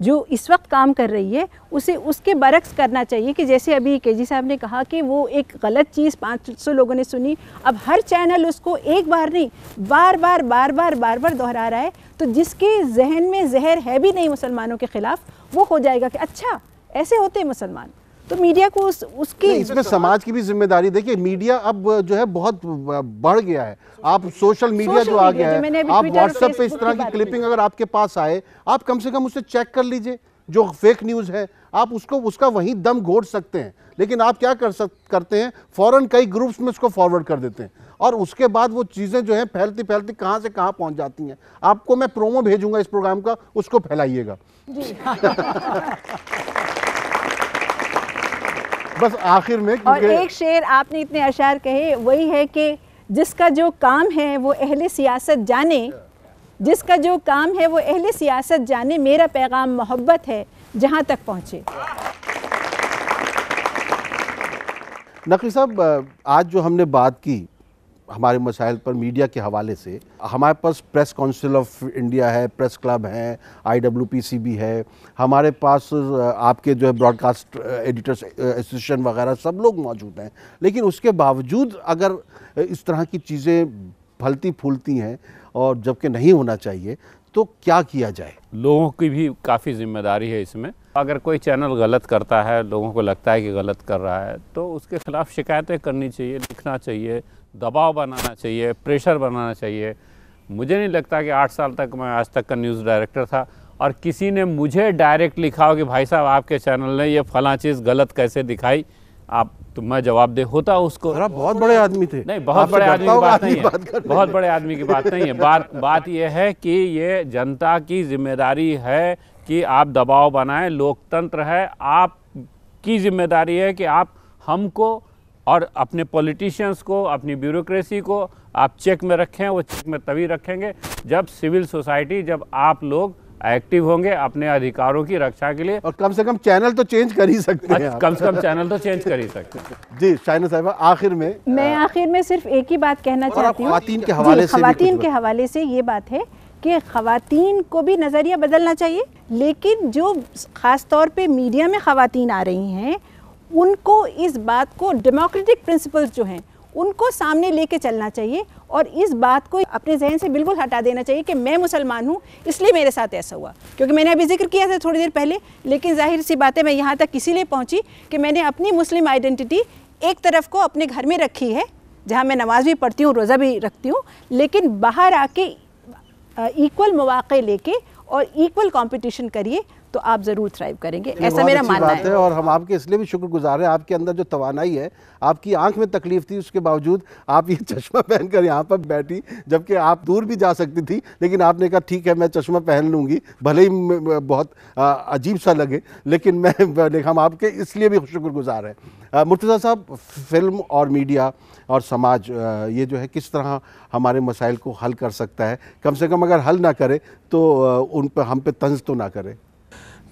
जो इस वक्त काम कर रही है उसे उसके बरक्स करना चाहिए कि जैसे अभी केजी साहब ने कहा कि वो एक गलत चीज़ 500 लोगों ने सुनी, अब हर चैनल उसको एक बार नहीं बार बार दोहरा रहा है, तो जिसके जहन में जहर है भी नहीं मुसलमानों के ख़िलाफ़, वो हो जाएगा कि अच्छा ऐसे होते हैं मुसलमान। तो मीडिया को उसकी इसमें समाज की भी जिम्मेदारी, देखिए मीडिया अब जो है बहुत बढ़ गया है। आप सोशल मीडिया जो आ गया है, आप व्हाट्सएप पे इस तरह की क्लिपिंग अगर आपके पास आए, आप कम से कम उसे चेक कर लीजिए, जो फेक न्यूज़ है आप उसका वहीं दम घोट सकते हैं। लेकिन आप क्या करते हैं, फ़ौरन कई ग्रुप्स में उसको फॉरवर्ड कर देते हैं, और उसके बाद वो चीज़ें जो हैं फैलती फैलती कहाँ से कहाँ पहुँच जाती हैं। आपको मैं प्रोमो भेजूंगा इस प्रोग्राम का, उसको फैलाइएगा। बस आखिर में, और एक शेर आपने इतने अशार कहे, वही है कि जिसका जो काम है वो अहले सियासत जाने, जिसका जो काम है वो अहले सियासत जाने, मेरा पैगाम मोहब्बत है जहाँ तक पहुँचे। नकवी साहब, आज जो हमने बात की हमारे मसाइल पर मीडिया के हवाले से, हमारे पास प्रेस काउंसिल ऑफ इंडिया है, प्रेस क्लब है, IWPC भी है, हमारे पास आपके जो है ब्रॉडकास्ट एडिटर्स एसोसिएशन वगैरह सब लोग मौजूद हैं। लेकिन उसके बावजूद अगर इस तरह की चीज़ें फलती फूलती हैं और जबकि नहीं होना चाहिए, तो क्या किया जाए? लोगों की भी काफ़ी जिम्मेदारी है इसमें। अगर कोई चैनल गलत करता है, लोगों को लगता है कि गलत कर रहा है, तो उसके खिलाफ शिकायतें करनी चाहिए, लिखना चाहिए, दबाव बनाना चाहिए, प्रेशर बनाना चाहिए। मुझे नहीं लगता कि 8 साल तक मैं आज तक का न्यूज़ डायरेक्टर था और किसी ने मुझे डायरेक्ट लिखा हो कि भाई साहब आपके चैनल ने ये फलां चीज़ गलत कैसे दिखाई, आप तो मैं जवाब दे होता उसको। आप बहुत बड़े आदमी थे। नहीं, बहुत बड़े आदमी की बात नहीं है, बहुत बड़े आदमी की बात नहीं है। बात यह है कि ये जनता की जिम्मेदारी है कि आप दबाव बनाएं, लोकतंत्र है, आपकी जिम्मेदारी है कि आप हमको और अपने पॉलिटिशियंस को, अपनी ब्यूरोक्रेसी को आप चेक में रखें। वो चेक में तभी रखेंगे जब सिविल सोसाइटी, जब आप लोग एक्टिव होंगे अपने अधिकारों की रक्षा के लिए। और कम से कम चैनल तो चेंज कर ही सकते हैं। कम से कम चैनल तो चेंज कर ही सकते हैं। जी शाइना साहिबा, आखिर में मैं आखिर में सिर्फ एक ही बात कहना चाहती हूँ। ख़वातीन के हवाले से ख़वातीन के हवाले से ये बात है कि ख़वातीन को भी नज़रिया बदलना चाहिए, लेकिन जो ख़ास तौर पे मीडिया में ख़वातीन आ रही हैं उनको इस बात को, डेमोक्रेटिक प्रिंसिपल्स जो हैं उनको सामने लेके चलना चाहिए और इस बात को अपने जहन से बिल्कुल हटा देना चाहिए कि मैं मुसलमान हूँ इसलिए मेरे साथ ऐसा हुआ। क्योंकि मैंने अभी जिक्र किया था थोड़ी देर पहले, लेकिन जाहिर सी बात है मैं यहाँ तक इसीलिए पहुँची कि मैंने अपनी मुस्लिम आइडेंटिटी एक तरफ को अपने घर में रखी है जहाँ मैं नमाज भी पढ़ती हूँ, रोज़ा भी रखती हूँ, लेकिन बाहर आके इक्वल मौक़े लेके और इक्वल कंपटीशन करिए तो आप ज़रूर थ्राइव करेंगे, ऐसा मेरा मानना है। और हम आपके इसलिए भी शुक्रगुजार हैं, आपके अंदर जो तवानाई है, आपकी आंख में तकलीफ थी उसके बावजूद आप ये चश्मा पहनकर यहाँ पर बैठी, जबकि आप दूर भी जा सकती थी, लेकिन आपने कहा ठीक है मैं चश्मा पहन लूँगी, भले ही बहुत अजीब सा लगे, लेकिन हम आपके इसलिए भी शुक्रगुजार हैं। मुर्तज़ा साहब, फिल्म और मीडिया और समाज ये जो है किस तरह हमारे मसाइल को हल कर सकता है? कम से कम अगर हल ना करे तो उन पर हम पे तंज तो ना करे।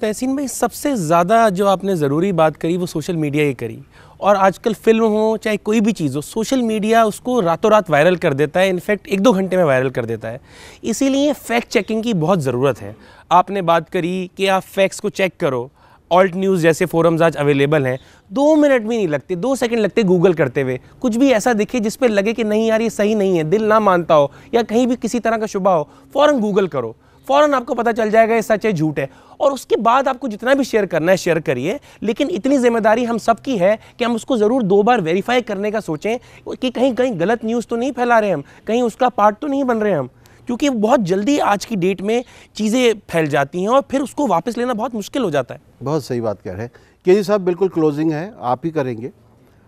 तहसीन भाई, सबसे ज़्यादा जो आपने ज़रूरी बात करी वो सोशल मीडिया ही करी। और आजकल फिल्म हो चाहे कोई भी चीज़ हो, सोशल मीडिया उसको रातों रात वायरल कर देता है, इनफैक्ट 1-2 घंटे में वायरल कर देता है। इसीलिए फैक्ट चेकिंग की बहुत ज़रूरत है। आपने बात करी कि आप फैक्ट्स को चेक करो, ऑल्ट न्यूज़ जैसे फोरम्स आज अवेलेबल हैं, 2 मिनट भी नहीं लगते, 2 सेकंड लगते गूगल करते हुए। कुछ भी ऐसा दिखे जिस पे लगे कि नहीं यार ये सही नहीं है, दिल ना मानता हो या कहीं भी किसी तरह का शुबा हो, फ़ौरन गूगल करो, फ़ौरन आपको पता चल जाएगा ये सच है झूठ है। और उसके बाद आपको जितना भी शेयर करना है शेयर करिए, लेकिन इतनी जिम्मेदारी हम सब की है कि हम उसको ज़रूर 2 बार वेरीफाई करने का सोचें कि कहीं कहीं गलत न्यूज़ तो नहीं फैला रहे हम, कहीं उसका पार्ट तो नहीं बन रहे हम, क्योंकि बहुत जल्दी आज की डेट में चीज़ें फैल जाती हैं और फिर उसको वापस लेना बहुत मुश्किल हो जाता है। बहुत सही बात कह रहे हैं केजी साहब। बिल्कुल क्लोजिंग है, आप ही करेंगे।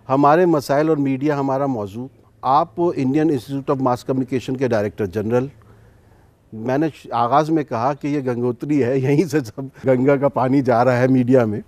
हमारे मसाइल और मीडिया हमारा मौजू, आप Indian institute of mass communication के डायरेक्टर जनरल। मैंने आगाज़ में कहा कि ये गंगोत्री है, यहीं से सब गंगा का पानी जा रहा है मीडिया में।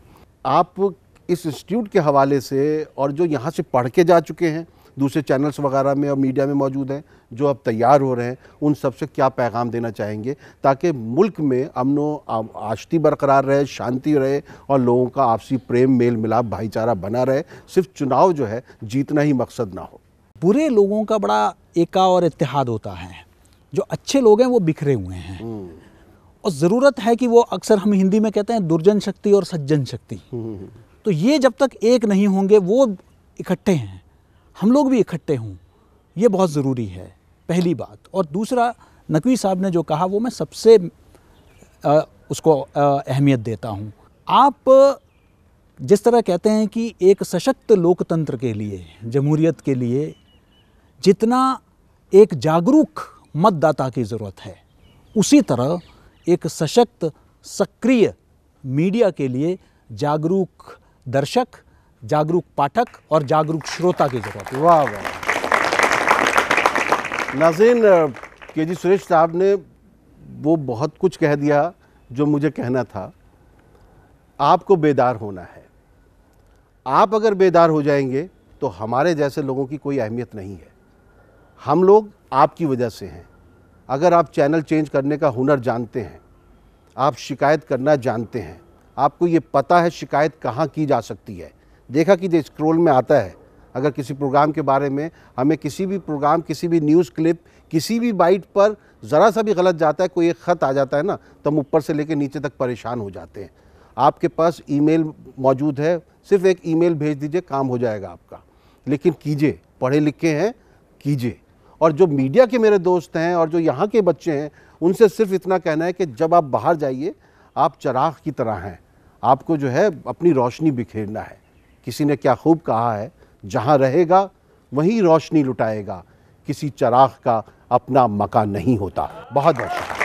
आप इस इंस्टीट्यूट के हवाले से और जो यहाँ से पढ़ के जा चुके हैं दूसरे चैनल्स वगैरह में और मीडिया में मौजूद हैं, जो अब तैयार हो रहे हैं, उन सब से क्या पैगाम देना चाहेंगे ताकि मुल्क में अमन आशती बरकरार रहे, शांति रहे और लोगों का आपसी प्रेम, मेल मिलाप, भाईचारा बना रहे, सिर्फ चुनाव जो है जीतना ही मकसद ना हो। बुरे लोगों का बड़ा एका और इत्तेहाद होता है, जो अच्छे लोग हैं वो बिखरे हुए हैं और ज़रूरत है कि वो, अक्सर हम हिंदी में कहते हैं दुर्जन शक्ति और सज्जन शक्ति, तो ये जब तक एक नहीं होंगे, वो इकट्ठे हैं, हम लोग भी इकट्ठे हों, ये बहुत ज़रूरी है, पहली बात। और दूसरा, नकवी साहब ने जो कहा वो मैं सबसे उसको अहमियत देता हूँ। आप जिस तरह कहते हैं कि एक सशक्त लोकतंत्र के लिए, जमहूरियत के लिए जितना एक जागरूक मतदाता की ज़रूरत है, उसी तरह एक सशक्त सक्रिय मीडिया के लिए जागरूक दर्शक, जागरूक पाठक और जागरूक श्रोता की ज़रूरत है। वाह वाह। नाज़रीन, केजी सुरेश साहब ने वो बहुत कुछ कह दिया जो मुझे कहना था। आपको बेदार होना है। आप अगर बेदार हो जाएंगे तो हमारे जैसे लोगों की कोई अहमियत नहीं है। हम लोग आपकी वजह से हैं। अगर आप चैनल चेंज करने का हुनर जानते हैं, आप शिकायत करना जानते हैं, आपको ये पता है शिकायत कहाँ की जा सकती है, देखा कि जो स्क्रोल में आता है, अगर किसी प्रोग्राम के बारे में हमें किसी भी प्रोग्राम, किसी भी न्यूज़ क्लिप, किसी भी बाइट पर ज़रा सा भी गलत जाता है, कोई एक ख़त आ जाता है ना, तो हम ऊपर से लेकर नीचे तक परेशान हो जाते हैं। आपके पास ईमेल मौजूद है, सिर्फ एक ईमेल भेज दीजिए, काम हो जाएगा आपका। लेकिन कीजिए, पढ़े लिखे हैं, कीजिए। और जो मीडिया के मेरे दोस्त हैं और जो यहाँ के बच्चे हैं, उनसे सिर्फ इतना कहना है कि जब आप बाहर जाइए, आप चिराग की तरह हैं, आपको जो है अपनी रोशनी बिखेरना है। किसी ने क्या खूब कहा है, जहाँ रहेगा वहीं रोशनी लुटाएगा, किसी चिराग का अपना मकान नहीं होता। बहुत बहुत शुक्रिया।